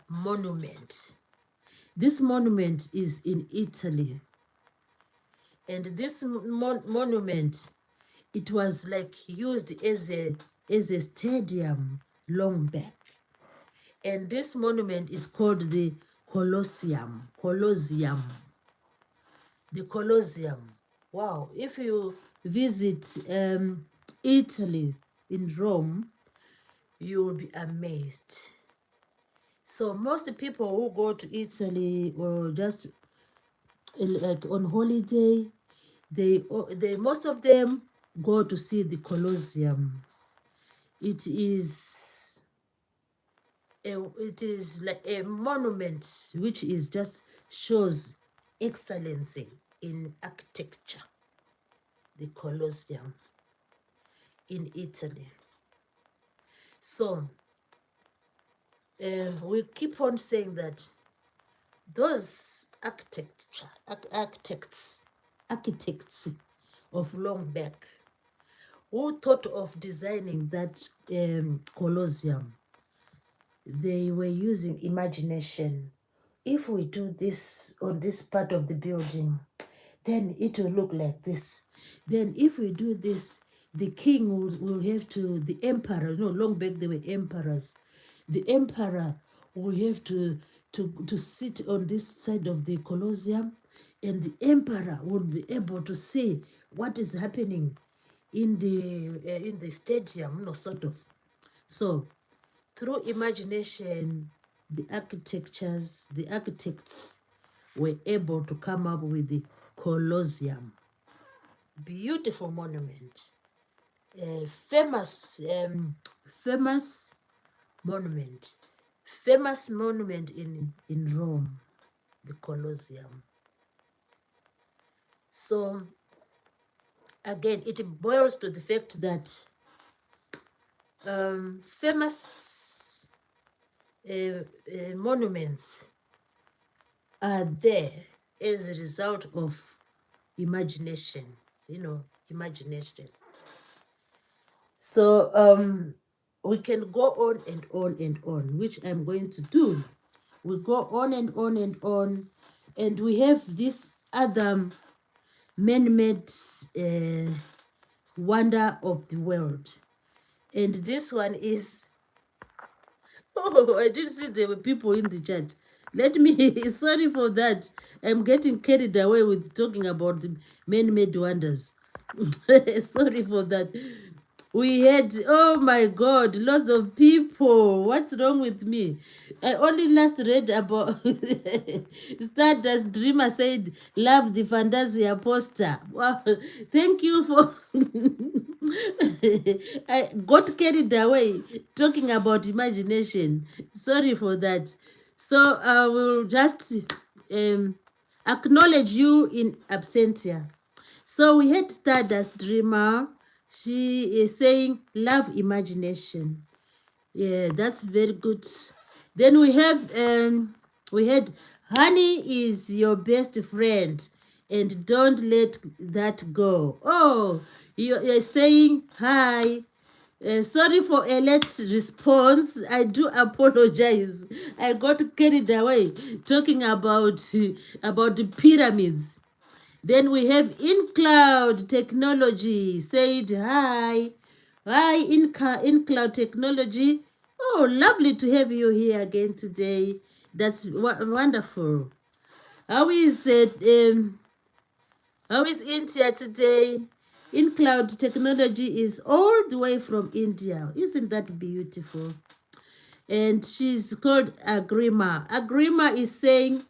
Speaker 1: monument. This monument is in Italy. And this monument, it was like used as a stadium long back. And this monument is called the Colosseum. The Colosseum. Wow. If you visit Italy in Rome, you will be amazed. So most people who go to Italy or just like on holiday, they most of them go to see the Colosseum. It is like a monument which is just shows excellency in architecture. The Colosseum in Italy. So we keep on saying that those architects of long back, who thought of designing that Colosseum, they were using imagination. If we do this on this part of the building, then it will look like this. Then if we do this, the king will have to, the emperor, long back they were emperors. The emperor will have to sit on this side of the Colosseum, and the emperor will be able to see what is happening in the stadium, sort of. So through imagination, the architects were able to come up with the Colosseum. Beautiful monument. Famous monument. Famous monument in Rome, the Colosseum. So again, it boils to the fact that famous monuments are there as a result of imagination, imagination. So we can go on and on and on, which I'm going to do. We go on and on and on, and we have this other man-made wonder of the world. And this one is, oh, I didn't see there were people in the chat. Let me, sorry for that. I'm getting carried away with talking about the man-made wonders. Sorry for that. We had, oh my God, lots of people. What's wrong with me? I only last read about Stardust Dreamer said, love the Fantasia poster. Wow, thank you for. I got carried away talking about imagination. Sorry for that. So I will just um, acknowledge you in absentia. So we had Stardust Dreamer. She is saying, love imagination. Yeah, that's very good. Then we had honey is your best friend and don't let that go. Oh, you're saying hi. Sorry for a late response. I do apologize. I got carried away talking about the pyramids. Then we have InCloud Technology said hi. Hi, InCloud Technology. Oh, lovely to have you here again today. That's wonderful. How is it? How is India today? InCloud Technology is all the way from India. Isn't that beautiful? And she's called Agrima. Agrima is saying,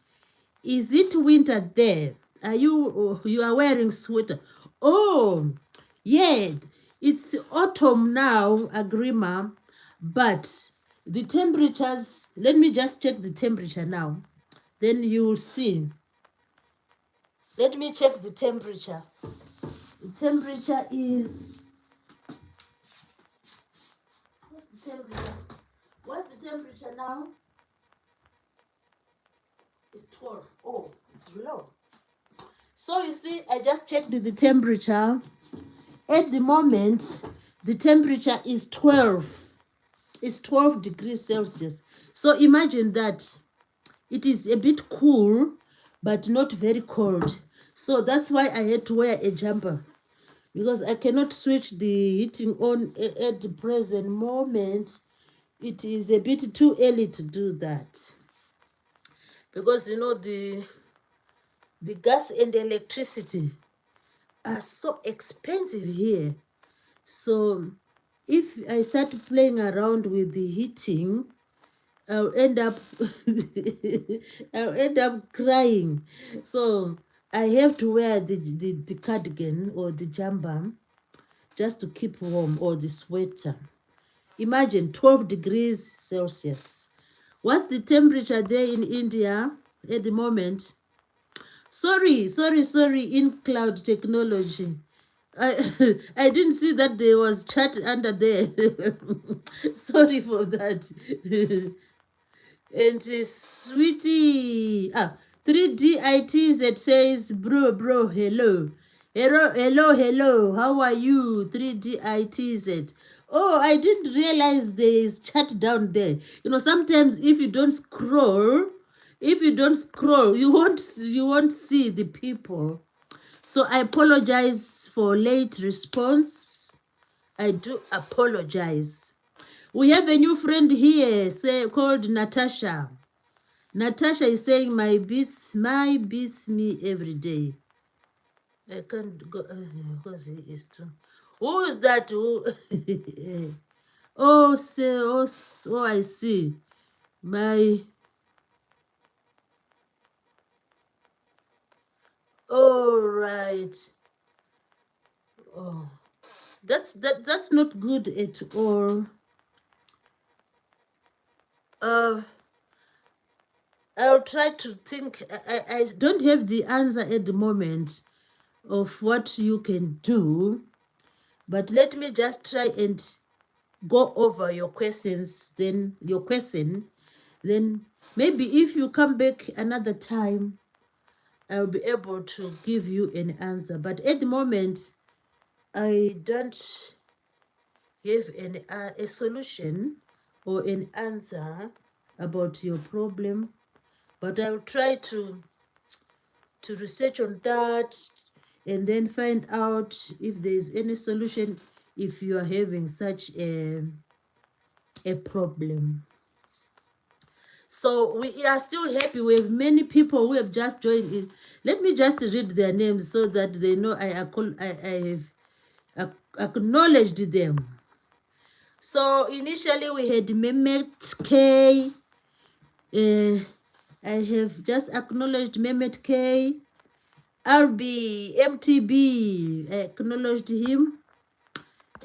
Speaker 1: is it winter there? You are wearing sweater? Oh, yeah. It's autumn now, Agrima, but the temperatures. Let me just check the temperature now. Then you will see. Let me check the temperature. The temperature is. What's the temperature? What's the temperature now? It's 12. Oh, it's low. So you see, I just checked the temperature. At the moment, the temperature is 12. It's 12 degrees Celsius. So imagine that it is a bit cool, but not very cold. So that's why I had to wear a jumper, because I cannot switch the heating on at the present moment. It is a bit too early to do that, because you know the gas and electricity are so expensive here. So if I start playing around with the heating, I'll end up I'll end up crying. So I have to wear the cardigan or the jumper just to keep warm, or the sweater. Imagine 12 degrees Celsius. What's the temperature there in India at the moment? Sorry, InCloud Technology. I I didn't see that there was chat under there. Sorry for that. And sweetie, 3DITZ says, bro, hello. Hello. How are you, 3DITZ? Oh, I didn't realize there is chat down there. You know, sometimes if you don't scroll, you won't see the people. So I apologize for late response. I do apologize. We have a new friend here called Natasha. Natasha is saying my beats me every day. I can't go because he is too. Who is that? Who? I see. My all right. Oh, that's not good at all. Uh, I'll try to think. I don't have the answer at the moment of what you can do, but let me just try and go over your questions. Then maybe if you come back another time, I'll be able to give you an answer. But at the moment, I don't have a solution or an answer about your problem. But I'll try to research on that and then find out if there is any solution if you are having such a problem. So we are still happy. We have many people who have just joined in. Let me just read their names so that they know I have acknowledged them. So initially we had Mehmet K. I have just acknowledged Mehmet K. RB MTB. I acknowledged him.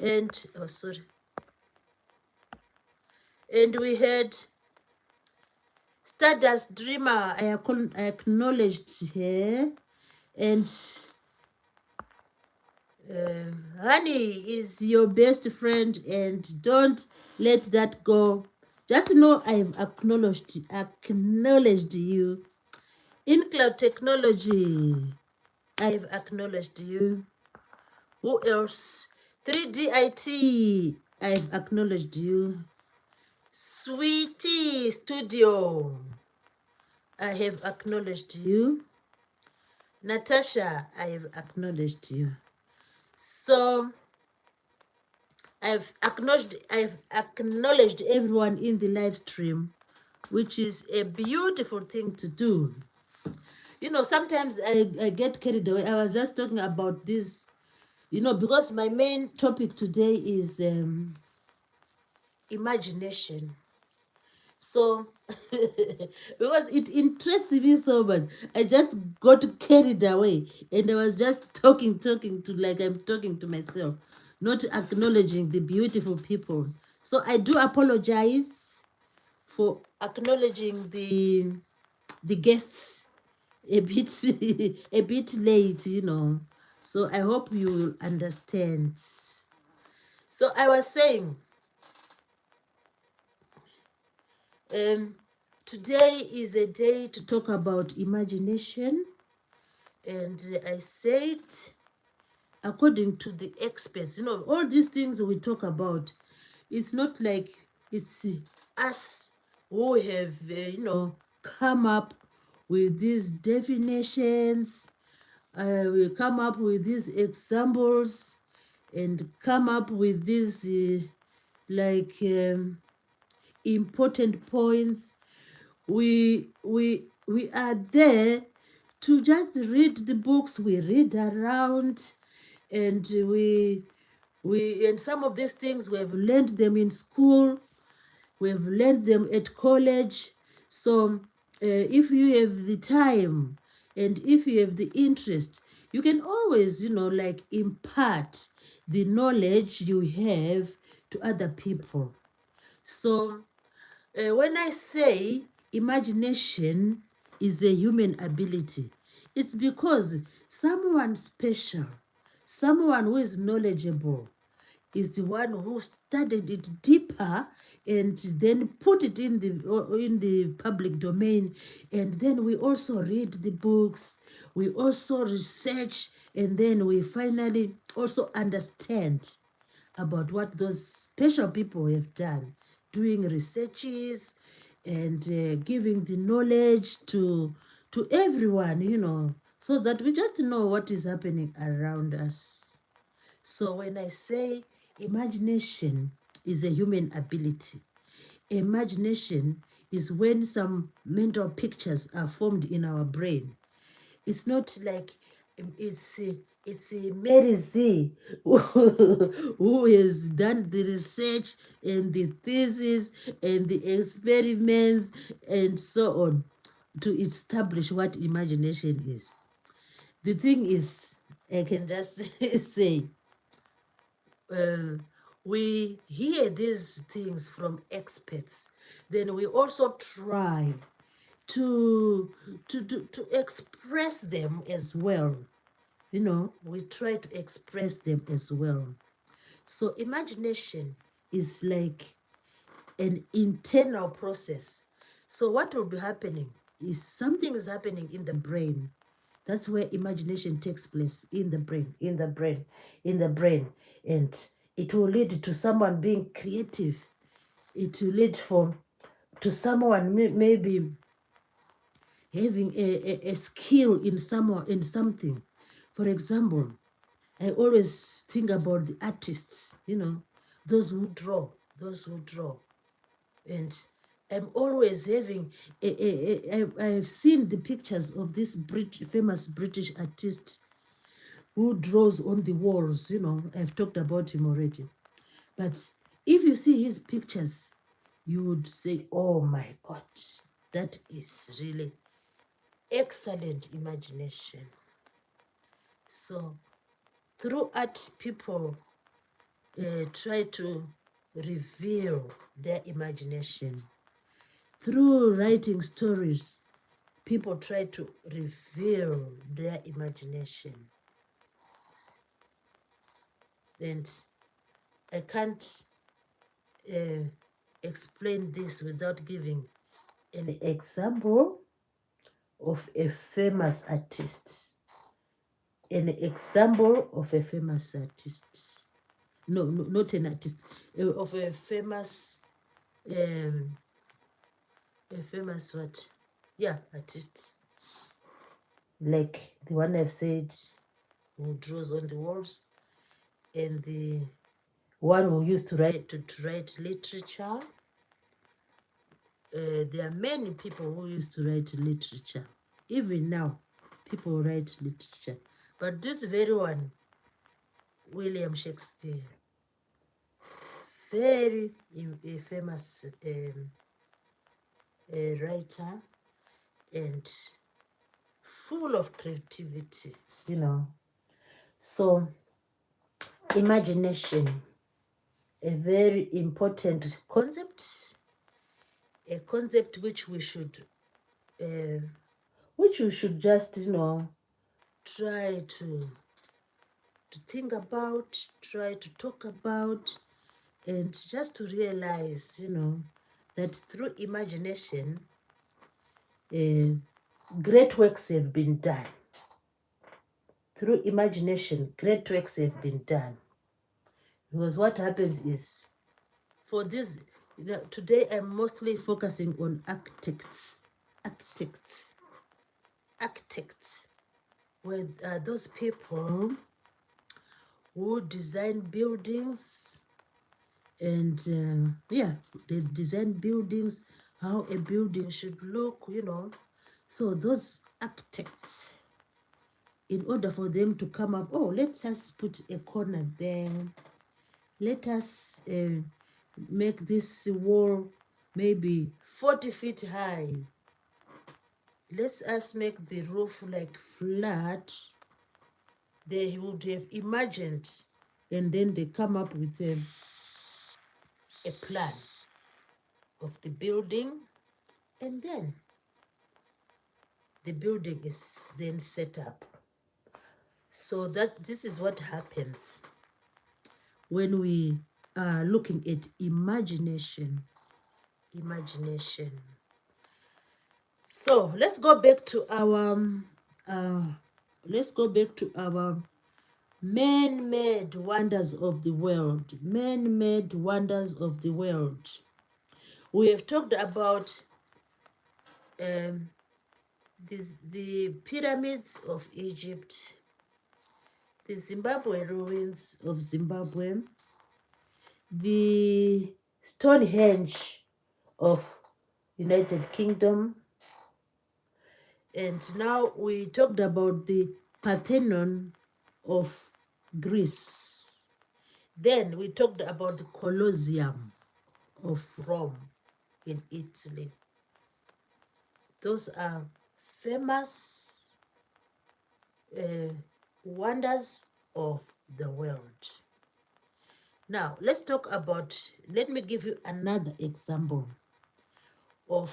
Speaker 1: And oh sorry. And we had Stardust Dreamer. I acknowledged her. And honey is your best friend, and don't let that go. Just know I've acknowledged you. In cloud technology, I've acknowledged you. Who else? 3DIT, I've acknowledged you. Sweetie Studio, I have acknowledged you. Natasha, I have acknowledged you. So I've acknowledged everyone in the live stream, which is a beautiful thing to do. You know, sometimes I get carried away. I was just talking about this, you know, because my main topic today is imagination. So because it interests me so much, I just got carried away, and I was just talking to, like I'm talking to myself, not acknowledging the beautiful people. So I do apologize for acknowledging the guests a bit a bit late, you know. So I hope you understand. So I was saying, today is a day to talk about imagination, and I said, according to the experts, you know, all these things we talk about, it's not like it's us who have, you know, come up with these definitions. We come up with these examples and come up with these important points. We are there to just read the books we read around, and and some of these things we have learned them in school, we have learned them at college. So if you have the time and if you have the interest, you can always, you know, like impart the knowledge you have to other people. So when I say imagination is a human ability, it's because someone special, someone who is knowledgeable, is the one who studied it deeper and then put it in the public domain. And then we also read the books, we also research, and then we finally also understand about what those special people have done, doing researches and giving the knowledge to everyone, you know, so that we just know what is happening around us. So when I say imagination is a human ability, imagination is when some mental pictures are formed in our brain. It's not like it's Mary Z who has done the research and the thesis and the experiments and so on to establish what imagination is. The thing is, I can just say, uh, we hear these things from experts, then we also try to express them as well. You know, we try to express them as well. So imagination is like an internal process. So what will be happening is something is happening in the brain. That's where imagination takes place, in the brain, in the brain, in the brain. And it will lead to someone being creative. It will lead to someone maybe having a skill in something. For example, I always think about the artists, those who draw, and I'm always having I've seen the pictures of this famous British artist who draws on the walls. I've talked about him already. But if you see his pictures, you would say, oh my God, that is really excellent imagination. So through art, people try to reveal their imagination. Through writing stories, people try to reveal their imagination. And I can't explain this without giving an example of a famous artist. An example of a famous artist. No, not an artist. Of a famous what? Yeah, artist. Like the one I've said, who draws on the walls, and the one who used to write literature. There are many people who used to write literature. Even now, people write literature. But this very one, William Shakespeare, very famous writer and full of creativity, So, imagination, a very important concept, a concept which we should just, try to think about, try to talk about, and just to realize, that through imagination, great works have been done. Through imagination, great works have been done. Because what happens is, for this, today I'm mostly focusing on architects. Where those people who design buildings, and they design buildings, how a building should look, So those architects, in order for them to come up, let us put a corner there. Let us make this wall maybe 40 feet high. Let us make the roof like flat. They would have imagined, and then they come up with a plan of the building, and then the building is then set up. So this is what happens when we are looking at imagination. So let's go back to our man-made wonders of the world. Man-made wonders of the world. We have talked about the pyramids of Egypt, the Zimbabwe ruins of Zimbabwe, the Stonehenge of United Kingdom, and now we talked about the Parthenon of Greece. Then we talked about the Colosseum of Rome in Italy. Those are famous wonders of the world. Now, let me give you another example of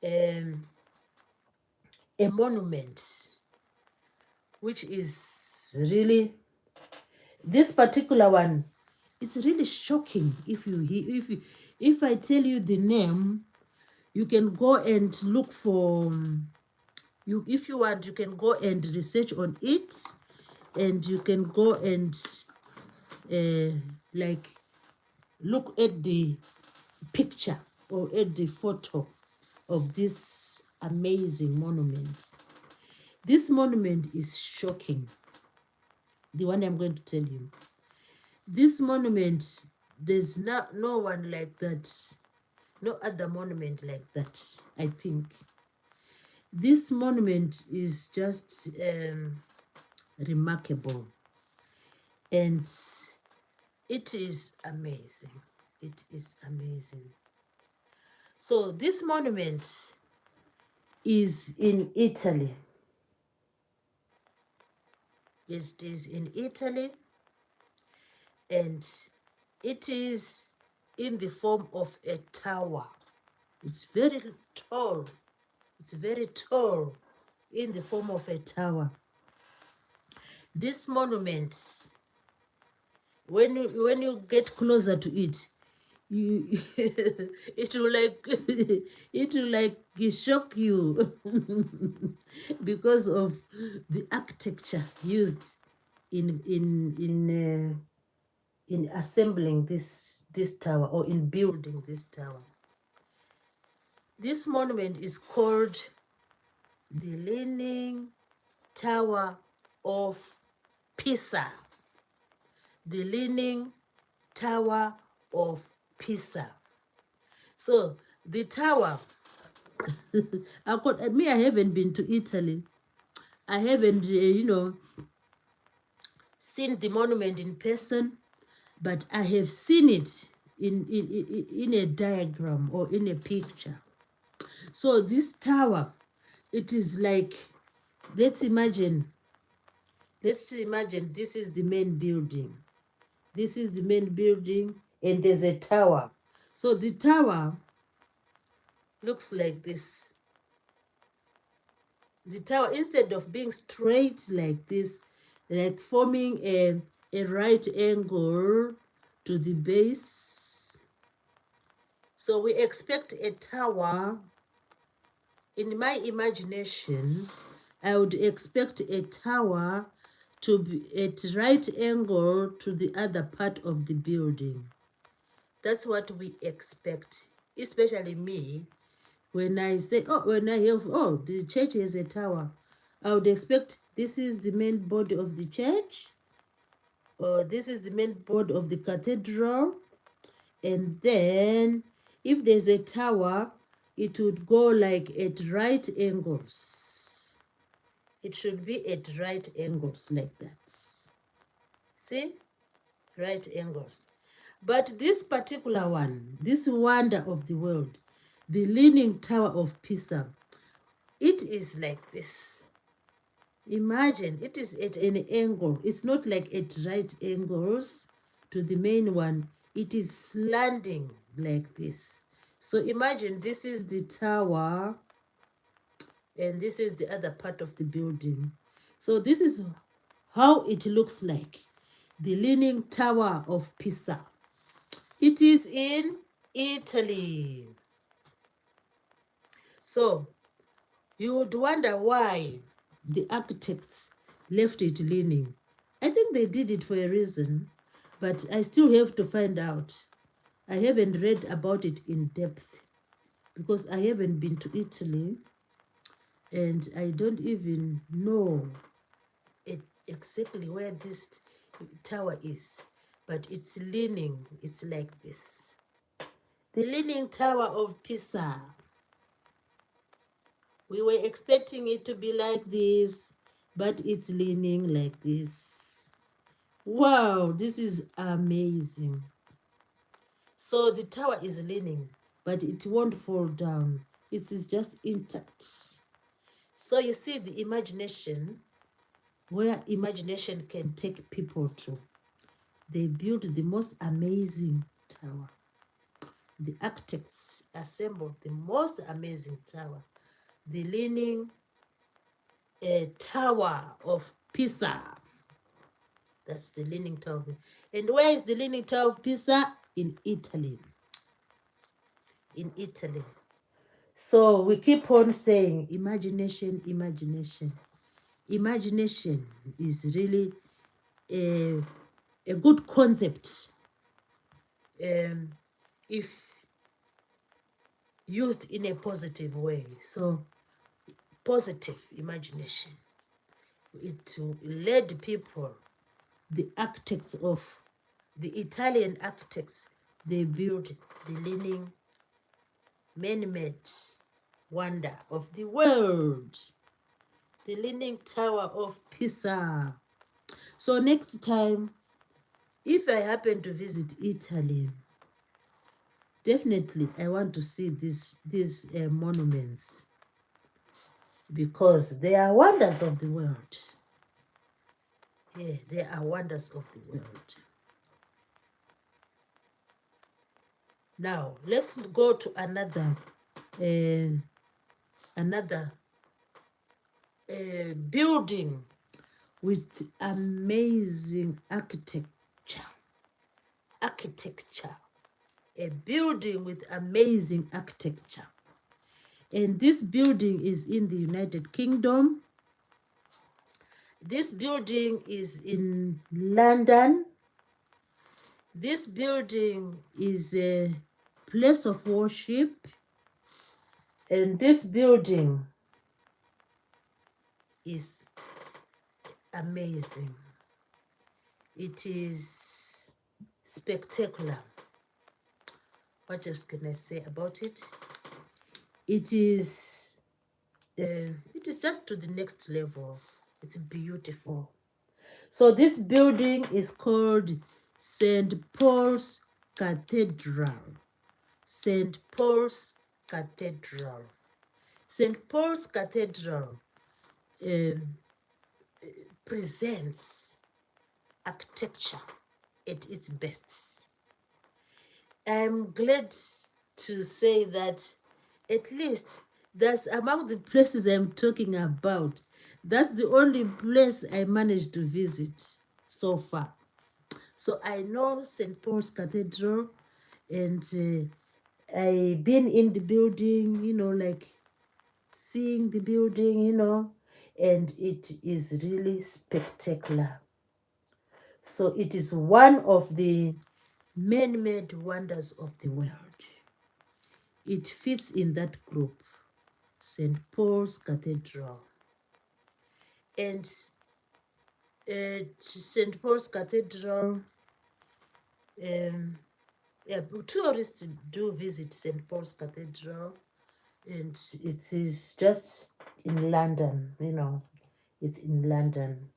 Speaker 1: a monument, which is really, this particular one, it's really shocking. If I tell you the name, you can go and look for, if you want, you can go and research on it, and you can go and look at the picture or at the photo of this amazing monument. This monument is shocking. The one I'm going to tell you. This monument, there's no one like that. No other monument like that, I think. This monument is just remarkable. And it is amazing. It is amazing. So this monument is in Italy. It is in Italy, and it is in the form of a tower. It's very tall. It's very tall in the form of a tower. This monument, when you get closer to it, you it will like it will like shock you because of the architecture used in assembling this tower, or in building this tower. This monument is called the Leaning Tower of Pisa. The Leaning Tower of Pisa. So the tower, I haven't been to Italy. I haven't, seen the monument in person, but I have seen it in a diagram or in a picture. So this tower, it is like, let's imagine this is the main building. This is the main building, and there's a tower. So the tower looks like this. The tower, instead of being straight like this, like forming a right angle to the base. So we expect a tower. In my imagination, I would expect a tower to be at right angle to the other part of the building. That's what we expect, especially me. When I say, when I hear, the church has a tower, I would expect this is the main body of the church, or this is the main body of the cathedral, and then if there's a tower, it would go like at right angles. It should be at right angles like that. See? Right angles. But this particular one, this wonder of the world, the Leaning Tower of Pisa, it is like this. Imagine, it is at an angle. It's not like at right angles to the main one. It is slanting like this. So imagine this is the tower, and this is the other part of the building. So this is how it looks like, the Leaning Tower of Pisa. It is in Italy. So you would wonder why the architects left it leaning. I think they did it for a reason, but I still have to find out. I haven't read about it in depth because I haven't been to Italy, and I don't even know exactly where this tower is, but it's leaning. It's like this. The Leaning Tower of Pisa. We were expecting it to be like this, but it's leaning like this. Wow, this is amazing. So the tower is leaning, but it won't fall down. It is just intact. So you see the imagination, where imagination can take people to. They built the most amazing tower. The architects assembled the most amazing tower. The Leaning Tower of Pisa. That's the Leaning Tower. And where is the Leaning Tower of Pisa? In Italy. In Italy. So we keep on saying imagination, imagination. Imagination is really a good concept if used in a positive way. So positive imagination. It led people, the architects of the Italian architects, they built the Leaning man-made wonder of the world, the Leaning Tower of Pisa. So next time, if I happen to visit Italy, definitely I want to see these monuments, because they are wonders of the world. Yeah, they are wonders of the world. Now let's go to another building with amazing architecture. A building with amazing architecture. And this building is in the United Kingdom. This building is in London. This building is a place of worship. And this building is amazing. It is spectacular. What else can I say about it? It is just to the next level. It's beautiful. So this building is called St. Paul's Cathedral. St. Paul's Cathedral. St. Paul's Cathedral presents architecture at its best. I'm glad to say that at least that's among the places I'm talking about. That's the only place I managed to visit so far. So I know St. Paul's Cathedral, and I've been in the building, like seeing the building, and it is really spectacular. So it is one of the man-made wonders of the world. It fits in that group, St. Paul's Cathedral. And St. Paul's Cathedral, tourists do visit St. Paul's Cathedral, and it is just in London, it's in London.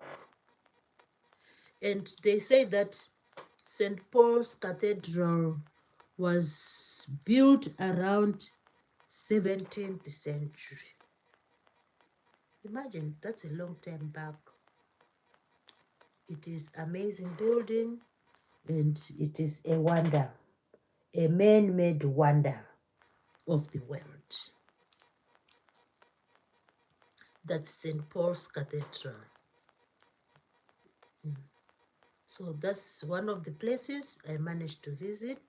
Speaker 1: And they say that St. Paul's Cathedral was built around 17th century. Imagine, that's a long time back. It is amazing building, and it is a wonder, a man-made wonder of the world. That's St. Paul's Cathedral. So that's one of the places I managed to visit,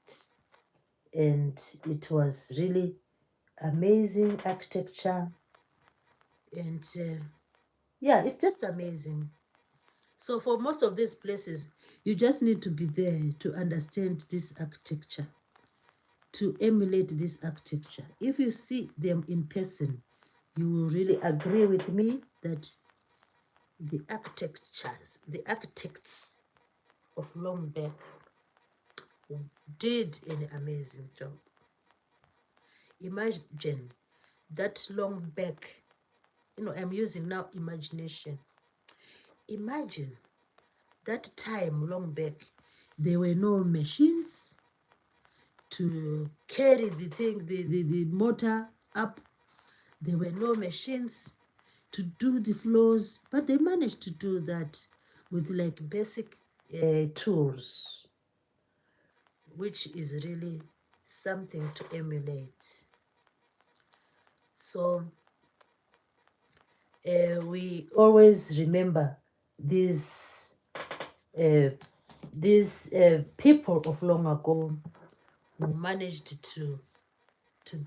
Speaker 1: and it was really amazing architecture, and it's just amazing. So for most of these places, you just need to be there to understand this architecture, to emulate this architecture. If you see them in person, you will really agree with me that the architects of Longbeck did an amazing job. Imagine that Longbeck, I'm using now imagination. Imagine that time long back, there were no machines to carry the motor up. There were no machines to do the floors, but they managed to do that with like basic tools, which is really something to emulate. So we always remember these people of long ago who managed to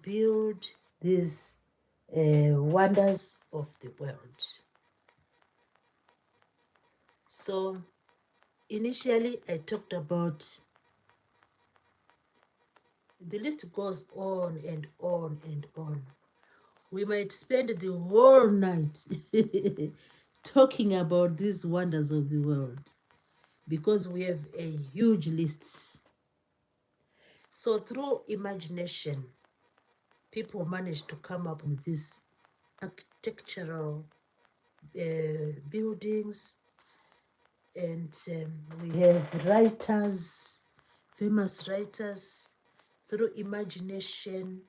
Speaker 1: build these wonders of the world. So initially I talked about, the list goes on and on and on. We might spend the whole night talking about these wonders of the world because we have a huge list. So through imagination, people managed to come up with these architectural buildings, and we have writers, famous writers. Through imagination,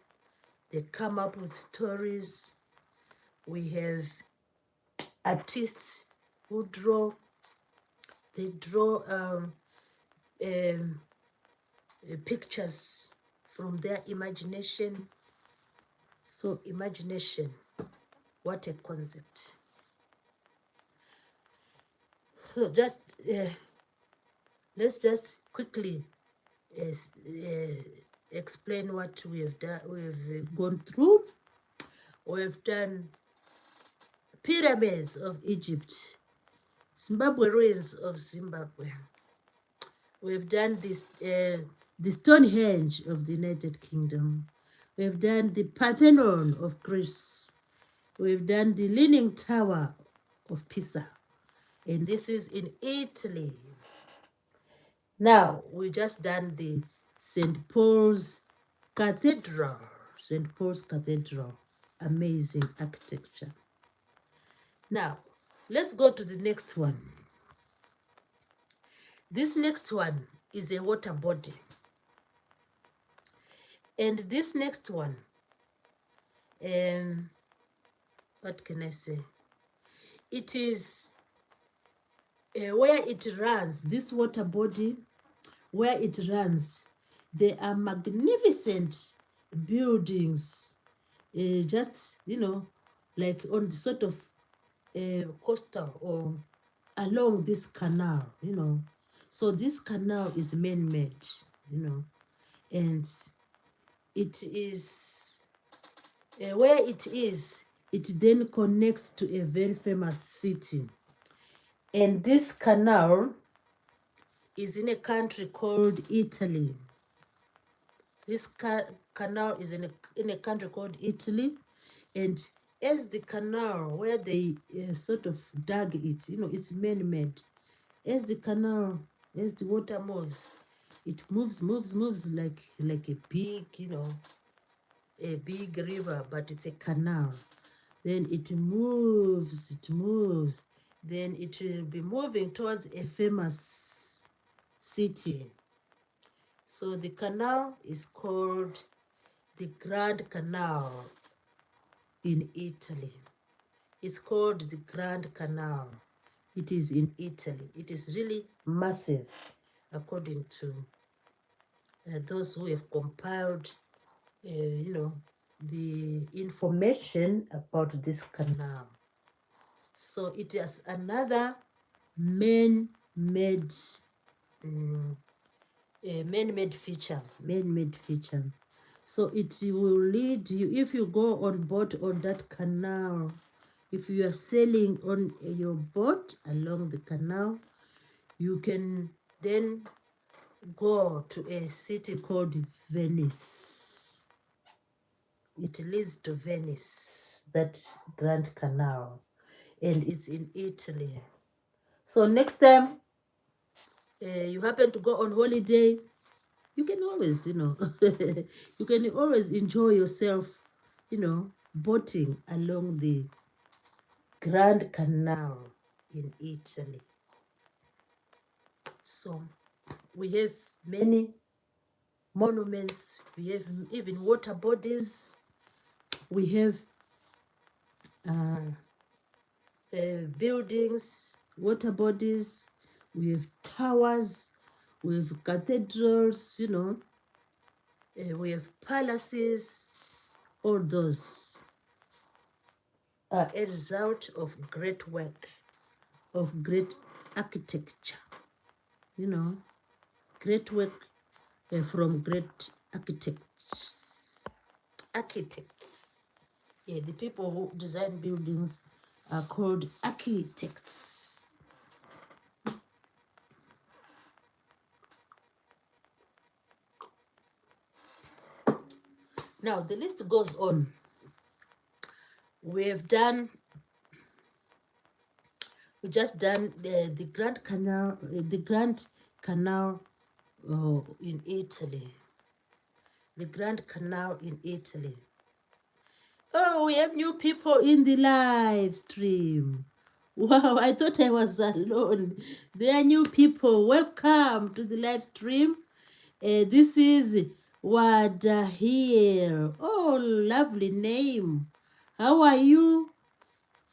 Speaker 1: they come up with stories. We have artists who draw. They draw pictures from their imagination. So imagination, what a concept. So just let's just quickly explain what we have done. We've gone through. We've done pyramids of Egypt, Zimbabwe ruins of Zimbabwe. We've done this the Stonehenge of the United Kingdom. We've done the Parthenon of Greece. We've done the Leaning Tower of Pisa. And this is in Italy. Now, we just done the St. Paul's Cathedral. St. Paul's Cathedral. Amazing architecture. Now, let's go to the next one. This next one is a water body. And this next one, what can I say? It is where it runs, this water body, where it runs, there are magnificent buildings, just, like on the sort of coastal or along this canal, So this canal is man-made, and it is where it is, it then connects to a very famous city. And this canal is in a country called Italy. This canal is in a country called Italy. And as the canal, where they sort of dug it, it's man-made. As the canal, as the water moves, it moves like a big, a big river, but it's a canal. Then it moves, then it will be moving towards a famous city. So the canal is called the Grand Canal in Italy. It's called the Grand Canal. It is in Italy. It is really massive, according to those who have compiled, the information about this canal. So it is another man-made feature. So it will lead you, if you go on boat on that canal, if you are sailing on your boat along the canal, you can then go to a city called Venice. It leads to Venice, that Grand Canal, and it's in Italy. So next time you happen to go on holiday, you can always, you can always enjoy yourself, boating along the Grand Canal in Italy. So we have many monuments, we have even water bodies, we have buildings, water bodies, we have towers, we have cathedrals, we have palaces. All those are a result of great work, of great architecture, great work from great architects. Yeah, the people who design buildings are called architects. Now, the list goes on. We have done We just done the Grand Canal, in Italy. The Grand Canal in Italy. Oh, we have new people in the live stream. Wow, I thought I was alone. There are new people. Welcome to the live stream. This is Wada here. Oh, lovely name. How are you?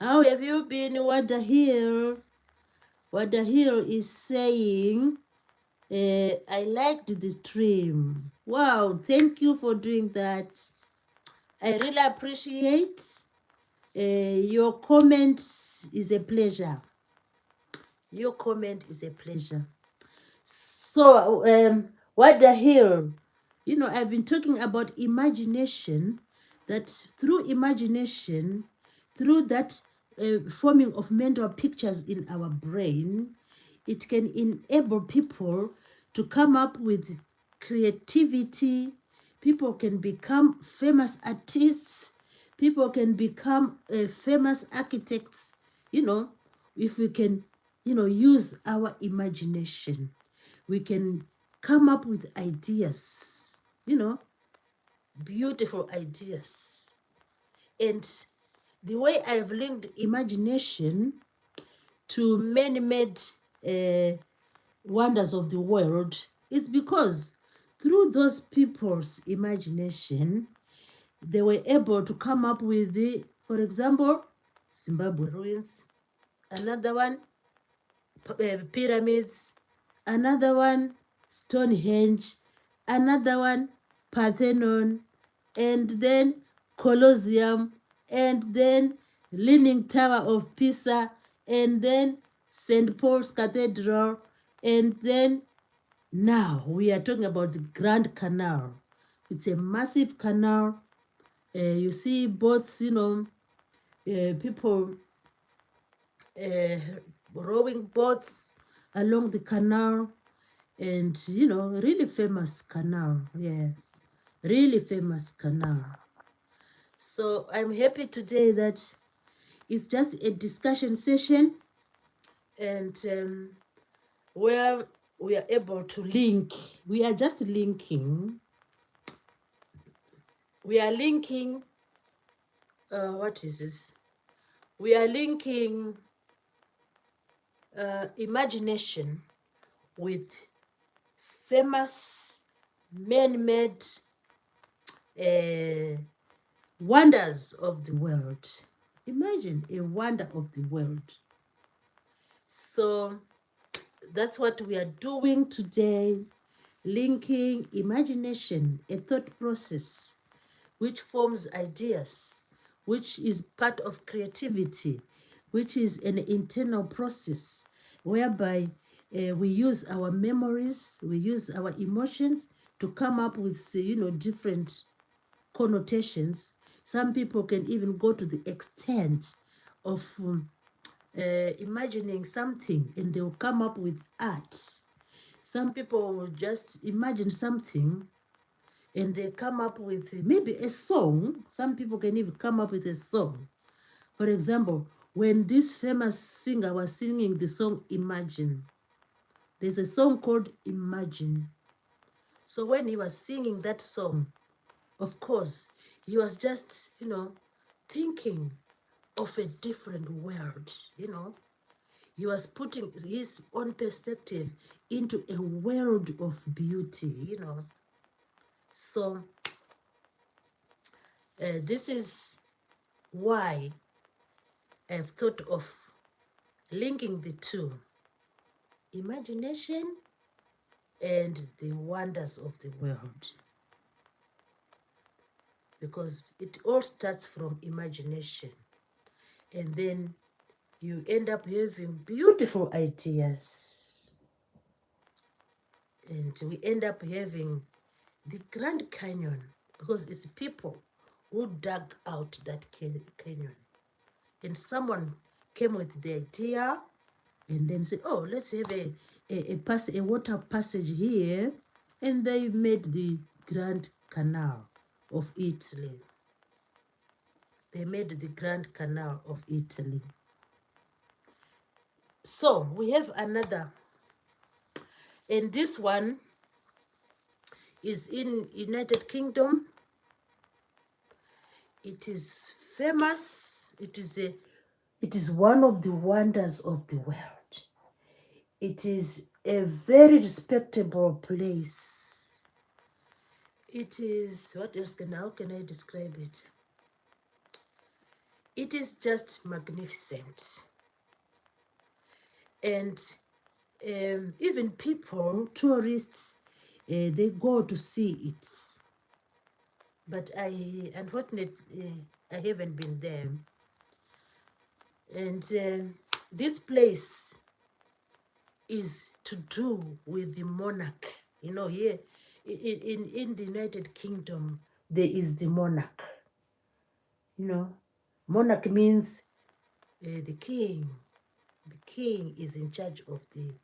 Speaker 1: How have you been, Wada here? Wada here is saying, I liked the stream. Wow, thank you for doing that. I really appreciate your comment is a pleasure. Your comment is a pleasure. So, what the hell? You know, I've been talking about imagination, that through imagination, through that forming of mental pictures in our brain, it can enable people to come up with creativity. People can become famous artists. People can become famous architects, you know, if we can, use our imagination. We can come up with ideas, beautiful ideas. And the way I've linked imagination to man-made wonders of the world is because through those people's imagination, they were able to come up with for example, Zimbabwe ruins, another one, pyramids, another one, Stonehenge, another one, Parthenon, and then Colosseum, and then Leaning Tower of Pisa, and then St. Paul's Cathedral, and then now we are talking about the Grand Canal. It's a massive canal. You see boats, people uh, rowing boats along the canal, and really famous canal. Yeah, really famous canal. So I'm happy today that it's just a discussion session, and where we are able to link. We are just linking. We are linking. What is this? We are linking imagination with famous man-made wonders of the world. Imagine a wonder of the world. So that's what we are doing today, linking imagination, a thought process, which forms ideas, which is part of creativity, which is an internal process whereby we use our memories, we use our emotions to come up with, different connotations. Some people can even go to the extent of imagining something and they'll come up with art. Some people will just imagine something and they come up with maybe a song. Some people can even come up with a song. For example, when this famous singer was singing the song Imagine, there's a song called Imagine. So when he was singing that song, of course, he was just, thinking of a different world, He was putting his own perspective into a world of beauty, So this is why I've thought of linking the two, imagination and the wonders of the world. Because it all starts from imagination. And then you end up having beautiful ideas. And we end up having the Grand Canyon, because it's people who dug out that canyon. And someone came with the idea and then said, oh, let's have a water passage here. And they made the Grand Canal of Italy. They made the Grand Canal of Italy. So we have another, and this one is in United Kingdom. It is famous. It is one of the wonders of the world. It is a very respectable place. It is, what else how can I describe it? It is just magnificent. And even people, tourists, they go to see it. But unfortunately, I haven't been there. And this place is to do with the monarch. You know, here in the United Kingdom, there is the monarch. You know, monarch means the king. The king is in charge of the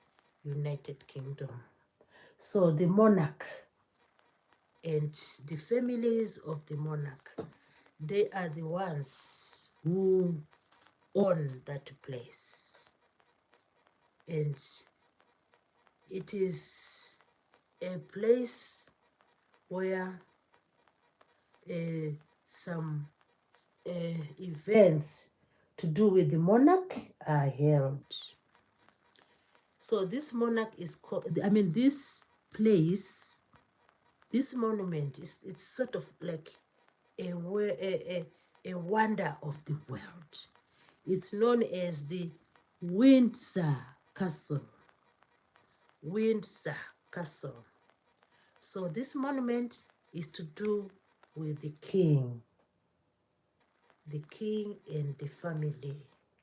Speaker 1: United Kingdom. So the monarch and the families of the monarch, they are the ones who own that place. And it is a place where some events to do with the monarch are held. So this monarch is called, this place, this monument it's sort of like a wonder of the world. It's known as the Windsor Castle. Windsor Castle. So this monument is to do with the king and the family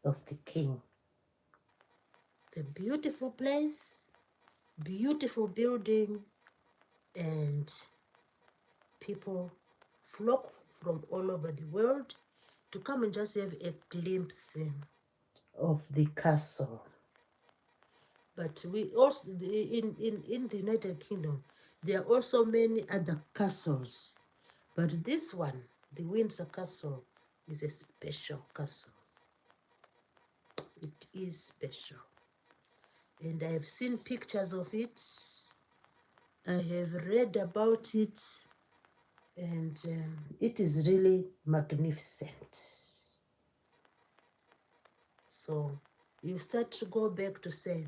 Speaker 1: of the king. It's a beautiful place, beautiful building, and people flock from all over the world to come and just have a glimpse of the castle. But we also, in the United Kingdom, there are also many other castles. But this one, the Windsor Castle, is a special castle. It is special. And I have seen pictures of it. I have read about it. And it is really magnificent. So you start to go back to say,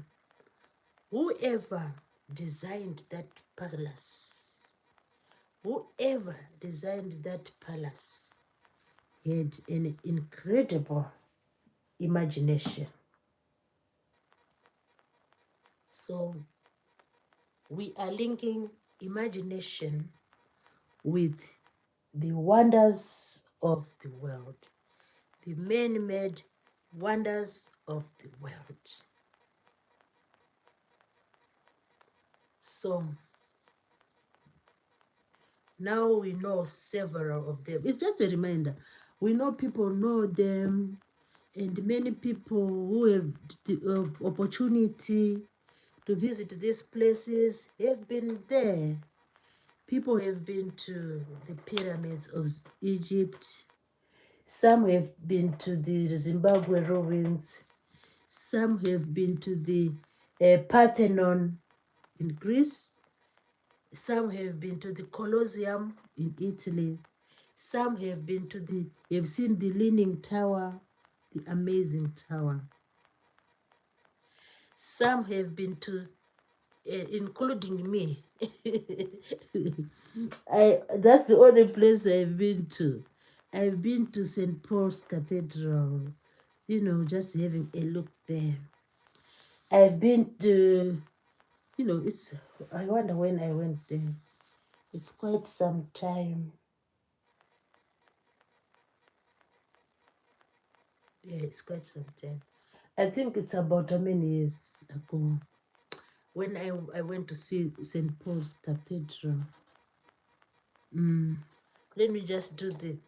Speaker 1: whoever designed that palace, whoever designed that palace had an incredible imagination. So we are linking imagination with the wonders of the world, the man-made wonders of the world. So now we know several of them. It's just a reminder. We know people know them, and many people who have the opportunity to visit these places have been there. People have been to the pyramids of Egypt. Some have been to the Zimbabwe ruins. Some have been to the Parthenon in Greece. Some have been to the Colosseum in Italy. Some have seen the Leaning Tower, the amazing tower. Some have been to, including me. That's the only place I've been to. I've been to St. Paul's Cathedral, just having a look there. I've been to, I wonder when I went there. It's quite some time. Yeah, it's quite some time. I think it's about how many years ago when I went to see St. Paul's Cathedral. Let me just do the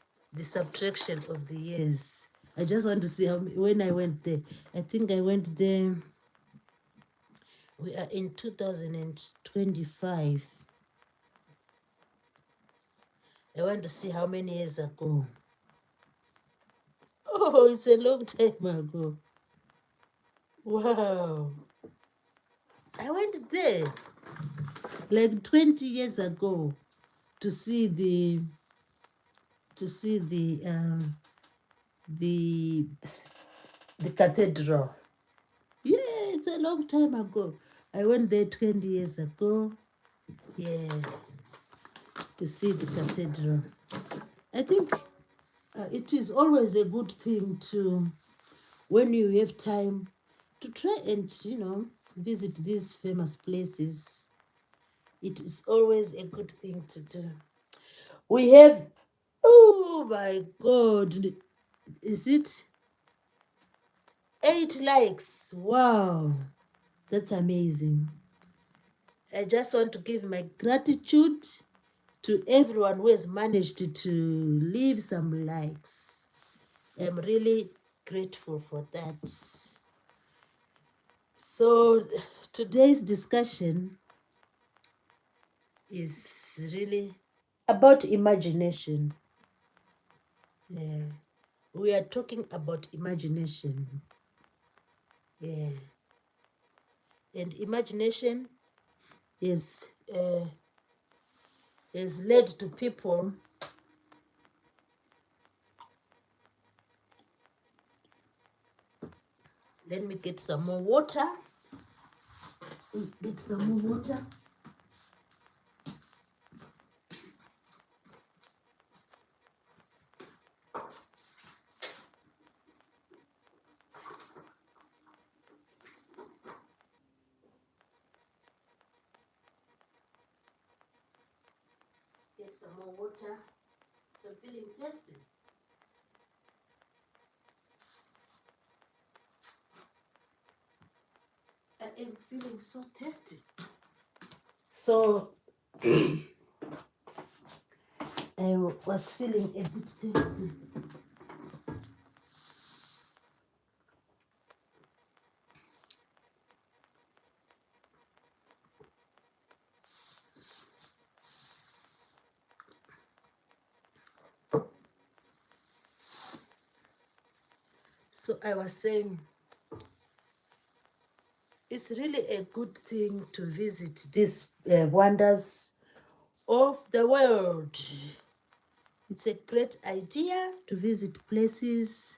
Speaker 1: subtraction of the years. I just want to see when I went there. I think I went there. We are in 2025. I want to see how many years ago. Oh, it's a long time ago. Wow. I went there like 20 years ago to see the to see the the cathedral. Yeah, it's a long time ago. I went there 20 years ago. Yeah, to see the cathedral. I think it is always a good thing to, when you have time, to try and, visit these famous places. It is always a good thing to do. We have, oh my God, is it 8 likes? Wow, that's amazing. I just want to give my gratitude to everyone who has managed to leave some likes. I'm really grateful for that. So today's discussion is really about imagination. Yeah. We are talking about imagination. Yeah. And imagination is led to people. Let me get some more water. Get some more water. Get some more water. I'm feeling thirsty. I am feeling so thirsty. So I was feeling a bit thirsty. So I was saying, it's really a good thing to visit these wonders of the world. It's a great idea to visit places,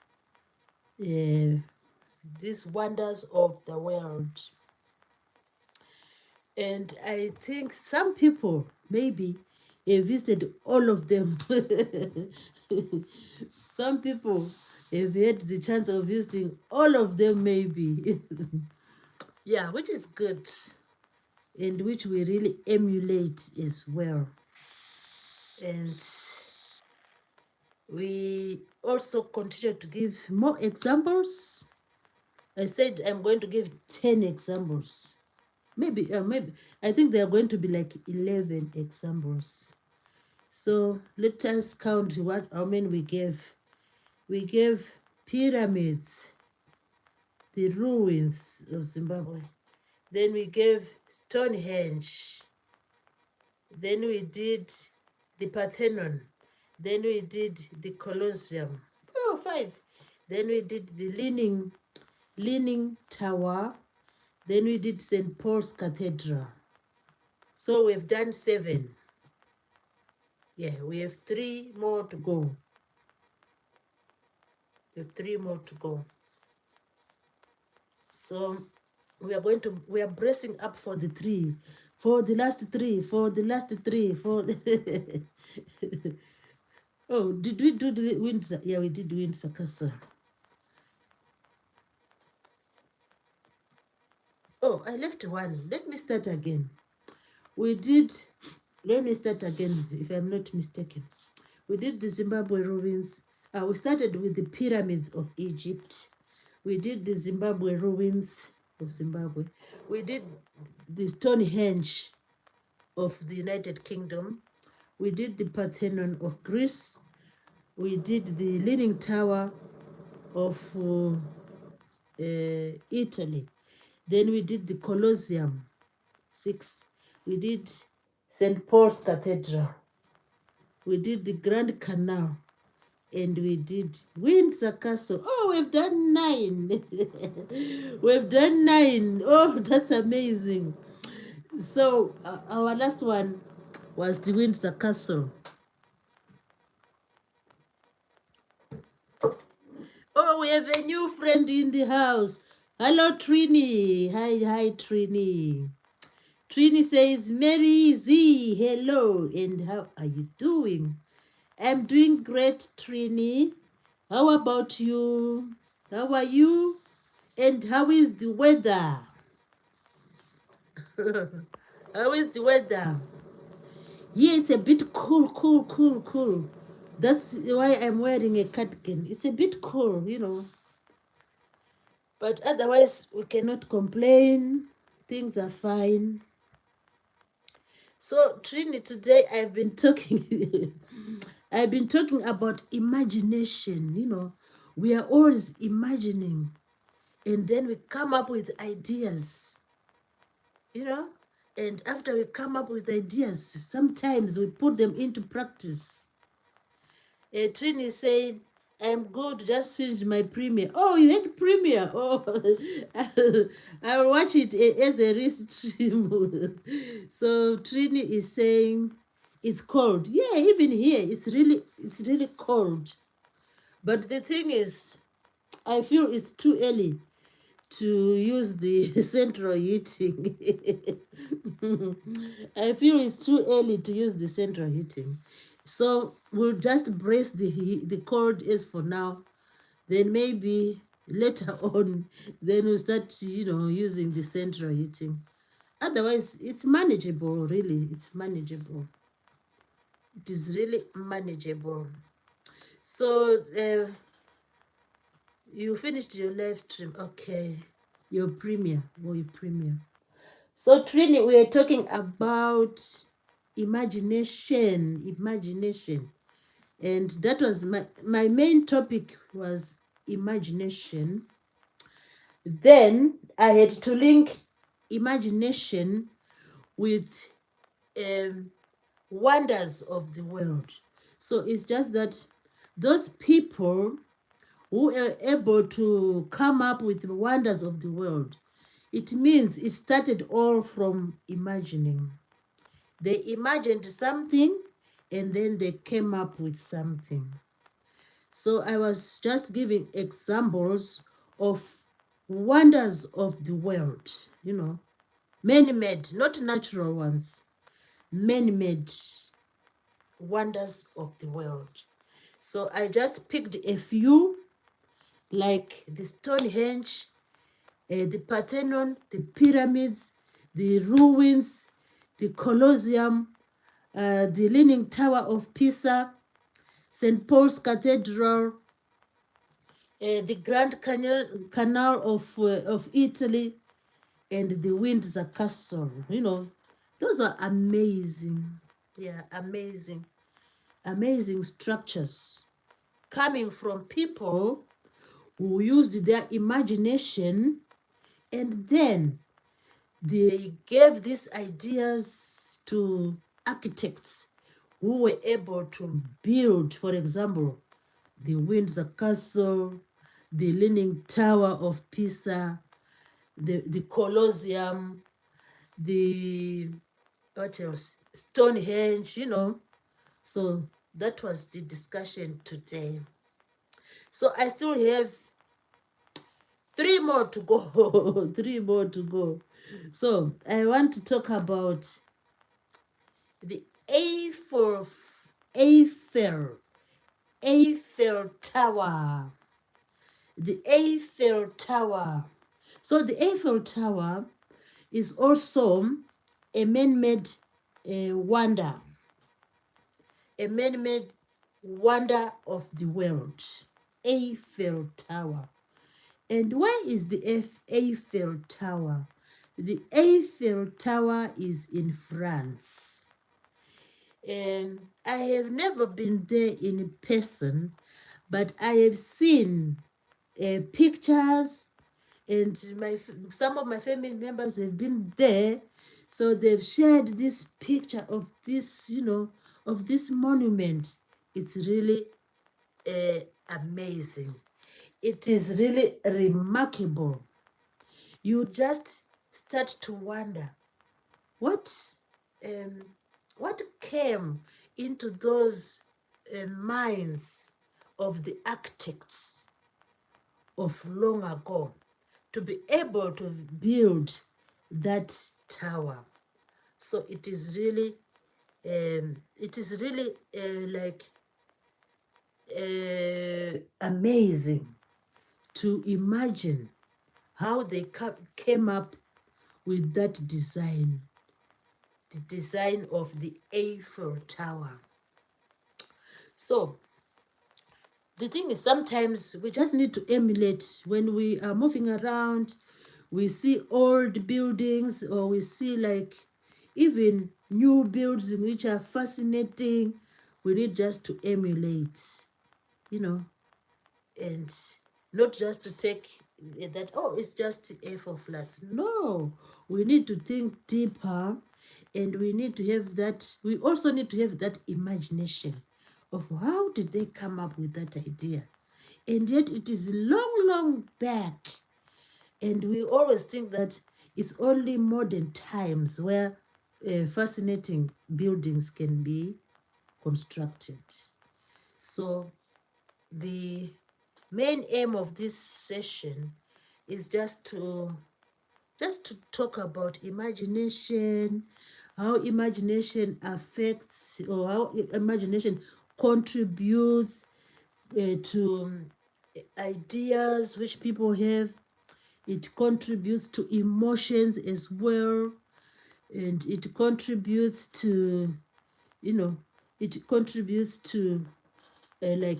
Speaker 1: these wonders of the world. And I think some people maybe have visited all of them. Some people have had the chance of visiting all of them, maybe. Yeah, which is good, and which we really emulate as well. And we also continue to give more examples. I said I'm going to give 10 examples. Maybe I think there are going to be like 11 examples. So let us count how many we gave. We gave pyramids, the ruins of Zimbabwe. Then we gave Stonehenge. Then we did the Parthenon. Then we did the Colosseum. Oh, 5. Then we did the Leaning Tower. Then we did St. Paul's Cathedral. So we've done 7. Yeah, we have 3 more to go. We have 3 more to go. So we are bracing up for the 3. For the last 3. For the last 3. For the Oh, did we do the Windsor? Yeah, we did Windsor Castle. Oh, I left one. Let me start again. Let me start again, if I'm not mistaken. We did the Zimbabwe ruins. We started with the pyramids of Egypt. We did the Zimbabwe ruins of Zimbabwe. We did the Stonehenge of the United Kingdom. We did the Parthenon of Greece. We did the Leaning Tower of Italy. Then we did the Colosseum, 6. We did St. Paul's Cathedral. We did the Grand Canal, and we did Windsor Castle. Oh, we've done 9. We've done 9. Oh, that's amazing. So our last one was the Windsor Castle. Oh, we have a new friend in the house. Hello, Trini. Hi, Trini. Trini says, Mary Z, hello, and how are you doing? I'm doing great, Trini. How about you? How are you? And how is the weather? How is the weather? Yeah, it's a bit cool. That's why I'm wearing a cardigan. It's a bit cool, you know. But otherwise, we cannot complain. Things are fine. So, Trini, today I've been talking I've been talking about imagination, you know. We are always imagining and then we come up with ideas, you know. And after we come up with ideas, sometimes we put them into practice. Trini said, I'm good, just finished my premiere. Oh, you had premiere. Oh, I'll watch it as a restream. So Trini is saying it's cold. Yeah, even here it's really cold. But the thing is, I feel it's too early to use the central heating. I feel it's too early to use the central heating. So we'll just brace the cold as for now. Then maybe later on, then we'll start, you know, using the central heating. Otherwise, it's manageable, really. It's manageable. It is really manageable. So you finished your live stream. Okay. Your premiere. Or your premiere. So Trini, we are talking about imagination. And that was my main topic was imagination. Then I had to link imagination with wonders of the world. So it's just that those people who are able to come up with the wonders of the world, it means it started all from imagining. They imagined something and then they came up with something. So I was just giving examples of wonders of the world, you know, man-made, not natural ones, man-made wonders of the world. So I just picked a few, like the Stonehenge, the Parthenon, the pyramids, the ruins, the Colosseum, the Leaning Tower of Pisa, St. Paul's Cathedral, the Grand Canal of Italy, and the Windsor Castle. You know, those are amazing. Yeah, amazing structures coming from people who used their imagination and then they gave these ideas to architects who were able to build, for example, the Windsor Castle, the Leaning Tower of Pisa, the Colosseum, the what else? Stonehenge, you know. So that was the discussion today. So I still have 3 more to go. 3 more to go. So I want to talk about the Eiffel Tower. The Eiffel Tower. So the Eiffel Tower is also a man-made wonder. A man-made wonder of the world. Eiffel Tower. And where is the Eiffel Tower? The Eiffel Tower is in France. And I have never been there in person, but I have seen pictures, and some of my family members have been there, so they've shared this picture of this, you know, of this monument. It's really amazing. It is really remarkable. You just start to wonder what um, what came into those minds of the architects of long ago to be able to build that tower. So it is really like amazing to imagine how they came up with that design, the design of the Eiffel Tower. So the thing is, sometimes we just need to emulate when we are moving around. We see old buildings, or we see like even new buildings which are fascinating. We need just to emulate, you know, and not just to take that, oh, it's just A4 flats. No, we need to think deeper, and we need to have that. We also need to have that imagination of how did they come up with that idea. And yet it is long, long back. And we always think that it's only modern times where fascinating buildings can be constructed. So the main aim of this session is just to talk about imagination, how imagination affects, or how imagination contributes to ideas which people have. It contributes to emotions as well, and it contributes to, you know, it contributes to like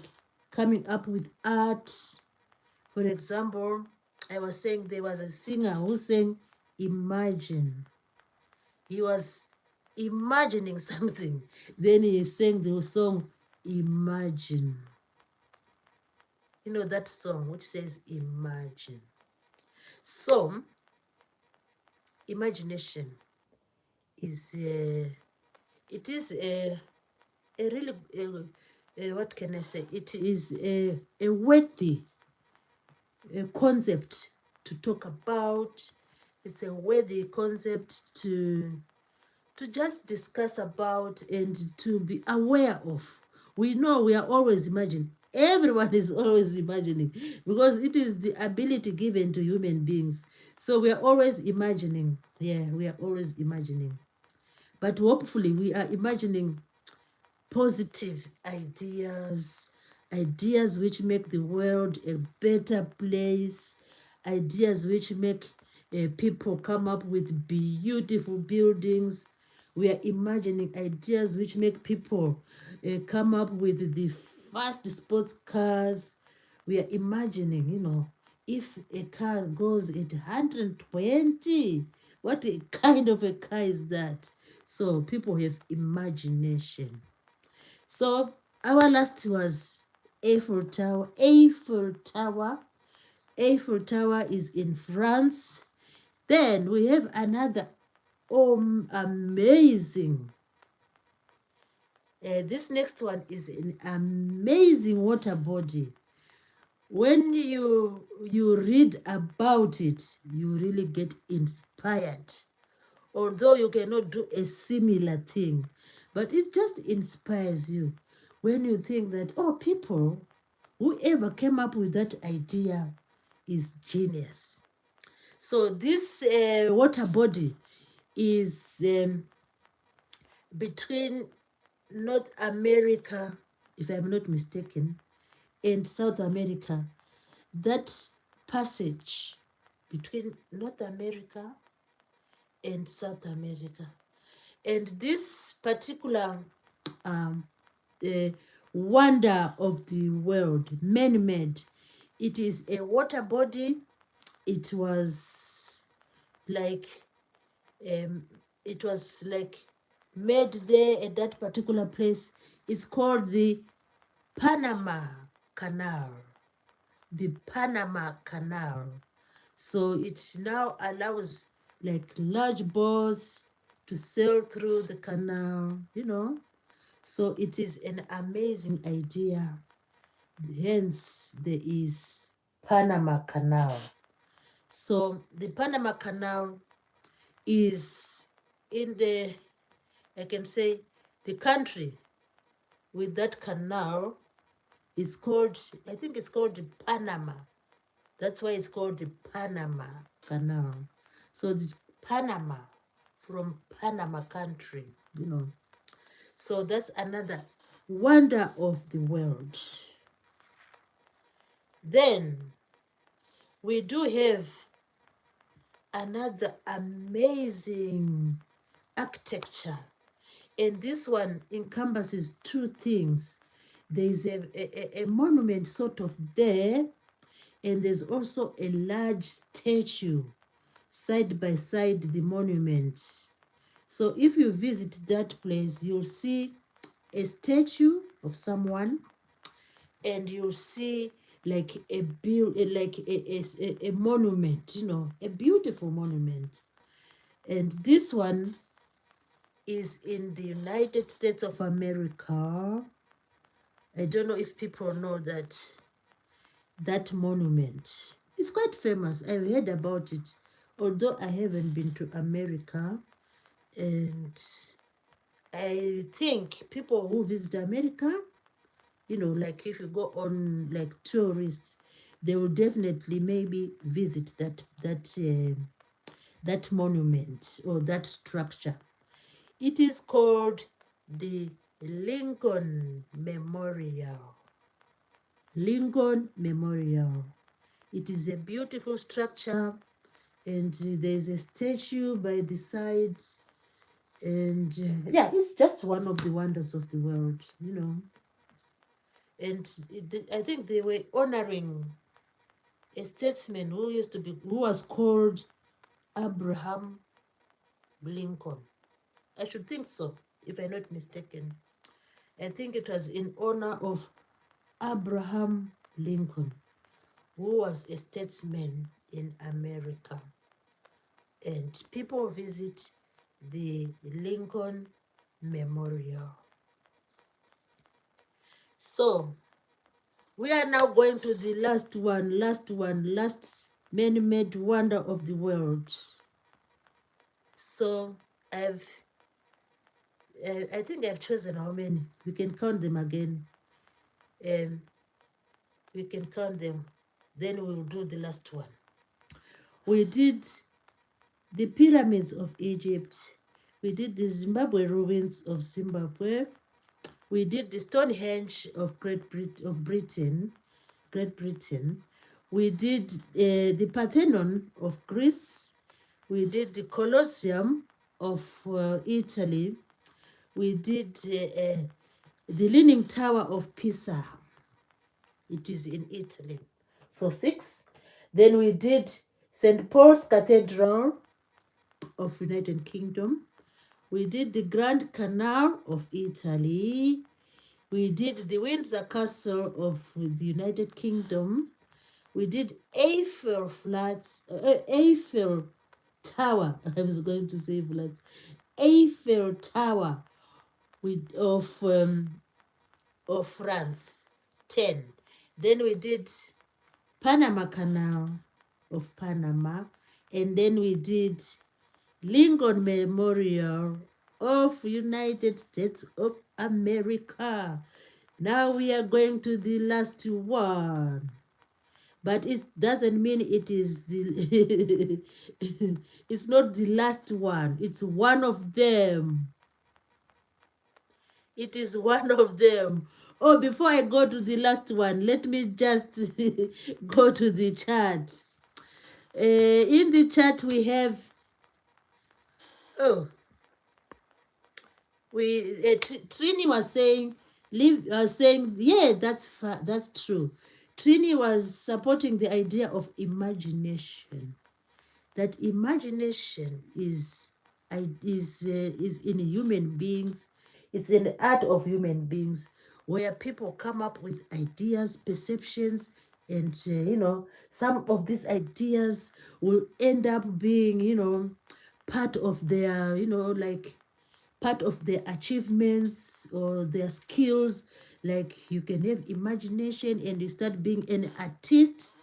Speaker 1: coming up with art. For example, I was saying there was a singer who sang Imagine. He was imagining something. Then he sang the song Imagine. You know that song which says Imagine. So, imagination is it is a really what can I say? It is a worthy concept to talk about. It's a worthy concept to just discuss about and to be aware of. We know we are always imagining. Everyone is always imagining because it is the ability given to human beings. So we are always imagining. Yeah, we are always imagining. But hopefully we are imagining positive ideas, ideas which make the world a better place, ideas which make people come up with beautiful buildings. We are imagining ideas which make people come up with the fast sports cars. We are imagining, if a car goes at 120, what kind of a car is that? So people have imagination. So our last was Eiffel Tower. Eiffel Tower. Eiffel Tower is in France. Then we have another amazing. This next one is an amazing water body. When you read about it, you really get inspired. Although you cannot do a similar thing, but it just inspires you when you think that, oh, people, whoever came up with that idea is genius. So this water body is between North America, if I'm not mistaken, and South America. That passage between North America and South America. And this particular um, uh, wonder of the world, man-made, it is a water body. It was like um, it was like made there at that particular place. It's called the Panama Canal. The Panama Canal. So it now allows like large boats to sail through the canal. So it is an amazing idea. Hence, there is Panama Canal. So the Panama Canal is in the, I can say, the country with that canal is called, I think it's called the Panama. That's why it's called the Panama Canal. So the Panama, from Panama country, you know. So that's another wonder of the world. Then we do have another amazing architecture, and this one encompasses two things. There is a monument sort of there, and there's also a large statue side by side the monument. So if you visit that place, you'll see a statue of someone, and you'll see like a monument, you know, a beautiful monument. And this one is in the United States of America. I don't know if people know that monument. It's quite famous. I've heard about it, although I haven't been to America. And I think people who visit America, you know, like if you go on like tourists, they will definitely maybe visit that monument or that structure. It is called the Lincoln Memorial. Lincoln Memorial. It is a beautiful structure, and there's a statue by the side. And yeah, it's just one of the wonders of the world, you know. And I think they were honoring a statesman who was called Abraham Lincoln. I should think so, if I'm not mistaken. I think it was in honor of Abraham Lincoln, who was a statesman in America. And people visit the Lincoln Memorial. So we are now going to the last man-made wonder of the world. So I think I've chosen how many. We can count them again. We can count them. Then we'll do the last one. We did the pyramids of Egypt. We did the Zimbabwe ruins of Zimbabwe. We did the Stonehenge of Great Britain. We did the Parthenon of Greece. We did the Colosseum of Italy. We did the Leaning Tower of Pisa. It is in Italy. So 6. Then we did St. Paul's Cathedral of United Kingdom. We did the Grand Canal of Italy. We did the Windsor Castle of the United Kingdom. We did Eiffel Tower. I was going to say flats. Eiffel Tower of France, 10. Then we did Panama Canal of Panama, and then we did Lincoln Memorial of United States of America. Now we are going to the last one, but it doesn't mean it is the it's not the last one. It's one of them. It is one of them. Oh, before I go to the last one, let me just go to the chat. In the chat we have, Trini was saying, yeah, that's true. Trini was supporting the idea of imagination. That imagination is in human beings. It's in the art of human beings, where people come up with ideas, perceptions, and some of these ideas will end up being part of their like part of their achievements or their skills. Like you can have imagination and you start being an artist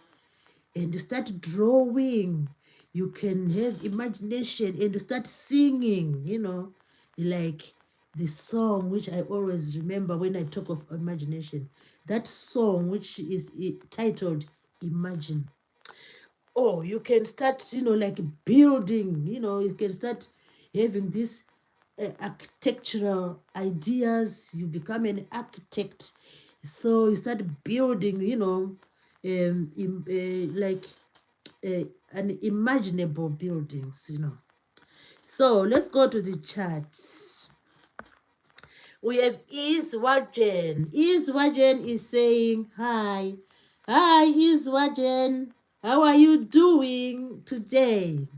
Speaker 1: and you start drawing. You can have imagination and you start singing, like the song which I always remember when I talk of imagination. That song which is titled Imagine. Oh, you can start, like building, you can start having this architectural ideas. You become an architect. So you start building, like an imaginable buildings. So let's go to the chat. We have Iswajen. Iswajen is saying hi. Hi, Iswajen. How are you doing today?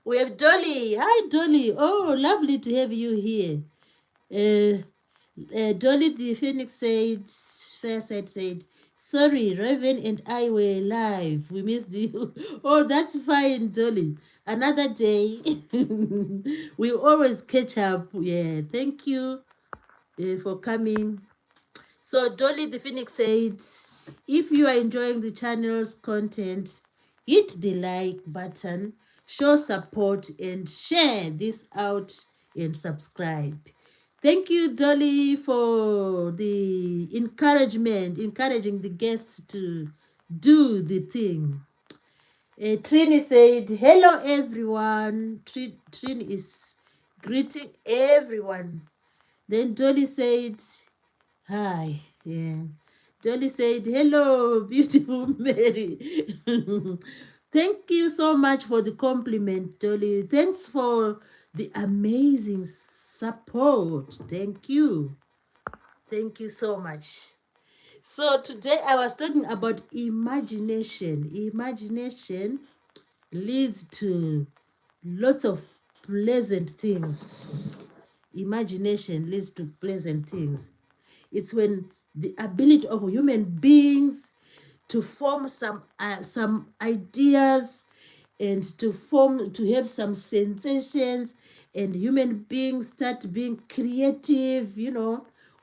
Speaker 1: We have Dolly. Hi, Dolly. Oh, lovely to have you here. Dolly the Phoenix said, sorry, Raven and I were live. We missed you. Oh, that's fine, Dolly. Another day. We always catch up. Yeah, thank you for coming. So Dolly the Phoenix said, if you are enjoying the channel's content, hit the like button, show support, and share this out and subscribe. Thank you, Dolly, for the encouragement, encouraging the guests to do the thing. Trini said, hello, everyone. Trini is greeting everyone. Then Dolly said, hi. Yeah. Dolly said, hello, beautiful Mary. Thank you so much for the compliment, Dolly. Thanks for the amazing support. Thank you. Thank you so much. So today I was talking about imagination. Imagination leads to lots of pleasant things. Imagination leads to pleasant things. It's when the ability of human beings to form some ideas and to have some sensations, and human beings start being creative,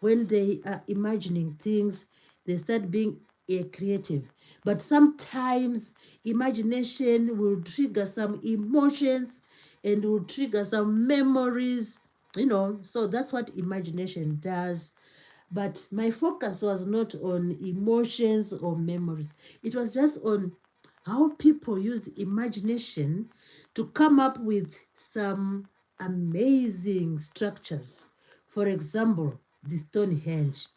Speaker 1: when they are imagining things, they start being creative. But sometimes imagination will trigger some emotions and will trigger some memories, so that's what imagination does. But my focus was not on emotions or memories. It was just on how people used imagination to come up with some amazing structures. For example, the Stonehenge,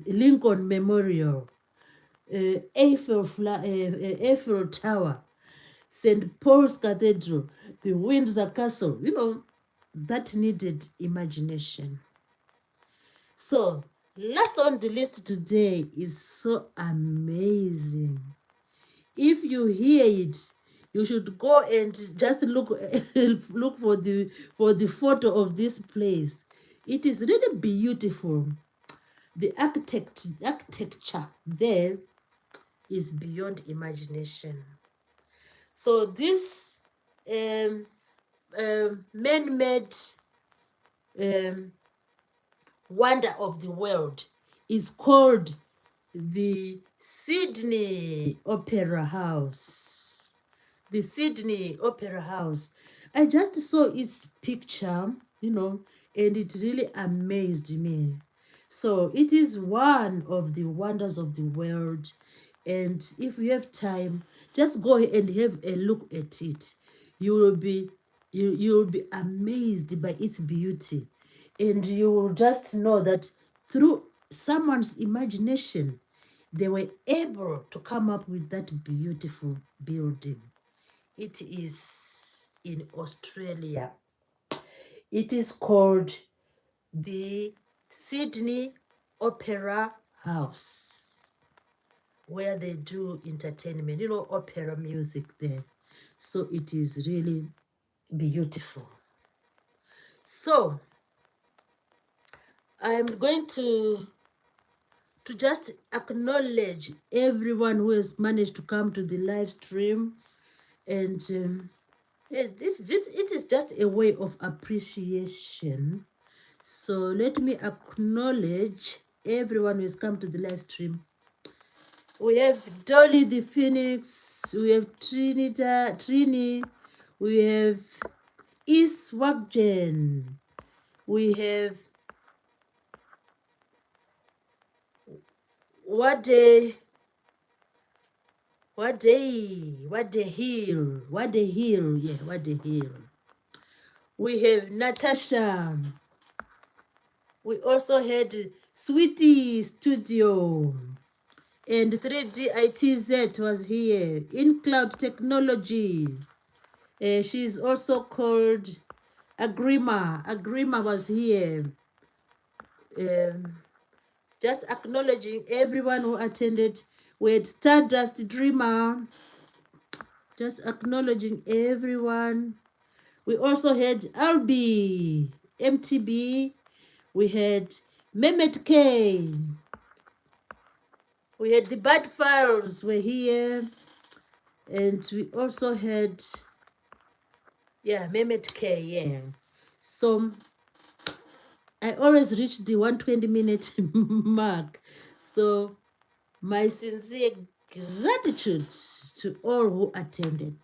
Speaker 1: Lincoln Memorial, Eiffel Tower, St. Paul's Cathedral, the Windsor Castle, that needed imagination. So, last on the list today is so amazing. If you hear it, you should go and just look for the photo of this place. It is really beautiful. The architecture there is beyond imagination. So this man-made wonder of the world is called the Sydney Opera House. The Sydney Opera House. I just saw its picture, and it really amazed me. So it is one of the wonders of the world. And if you have time, just go and have a look at it. You will be amazed by its beauty. And you will just know that through someone's imagination, they were able to come up with that beautiful building. It is in Australia. It is called the Sydney Opera House, where they do entertainment, opera music there. So it is really beautiful. So I'm going to just acknowledge everyone who has managed to come to the live stream. And it is just a way of appreciation So let me acknowledge everyone who has come to the live stream. We have Dolly the Phoenix, we have Trini, we have Iswagjen, we have Wade Hill, yeah, Wade Hill. We have Natasha. We also had Sweetie Studio. And 3D ITZ was here. In Cloud Technology. She's also called Agrima. Agrima was here. Just acknowledging everyone who attended. We had Stardust Dreamer. Just acknowledging everyone. We also had Albi, MTB. We had Mehmet K. We had the Bad Files were here. And we also had, yeah, Mehmet K, yeah. So I always reach the 120-minute mark. So my sincere gratitude to all who attended.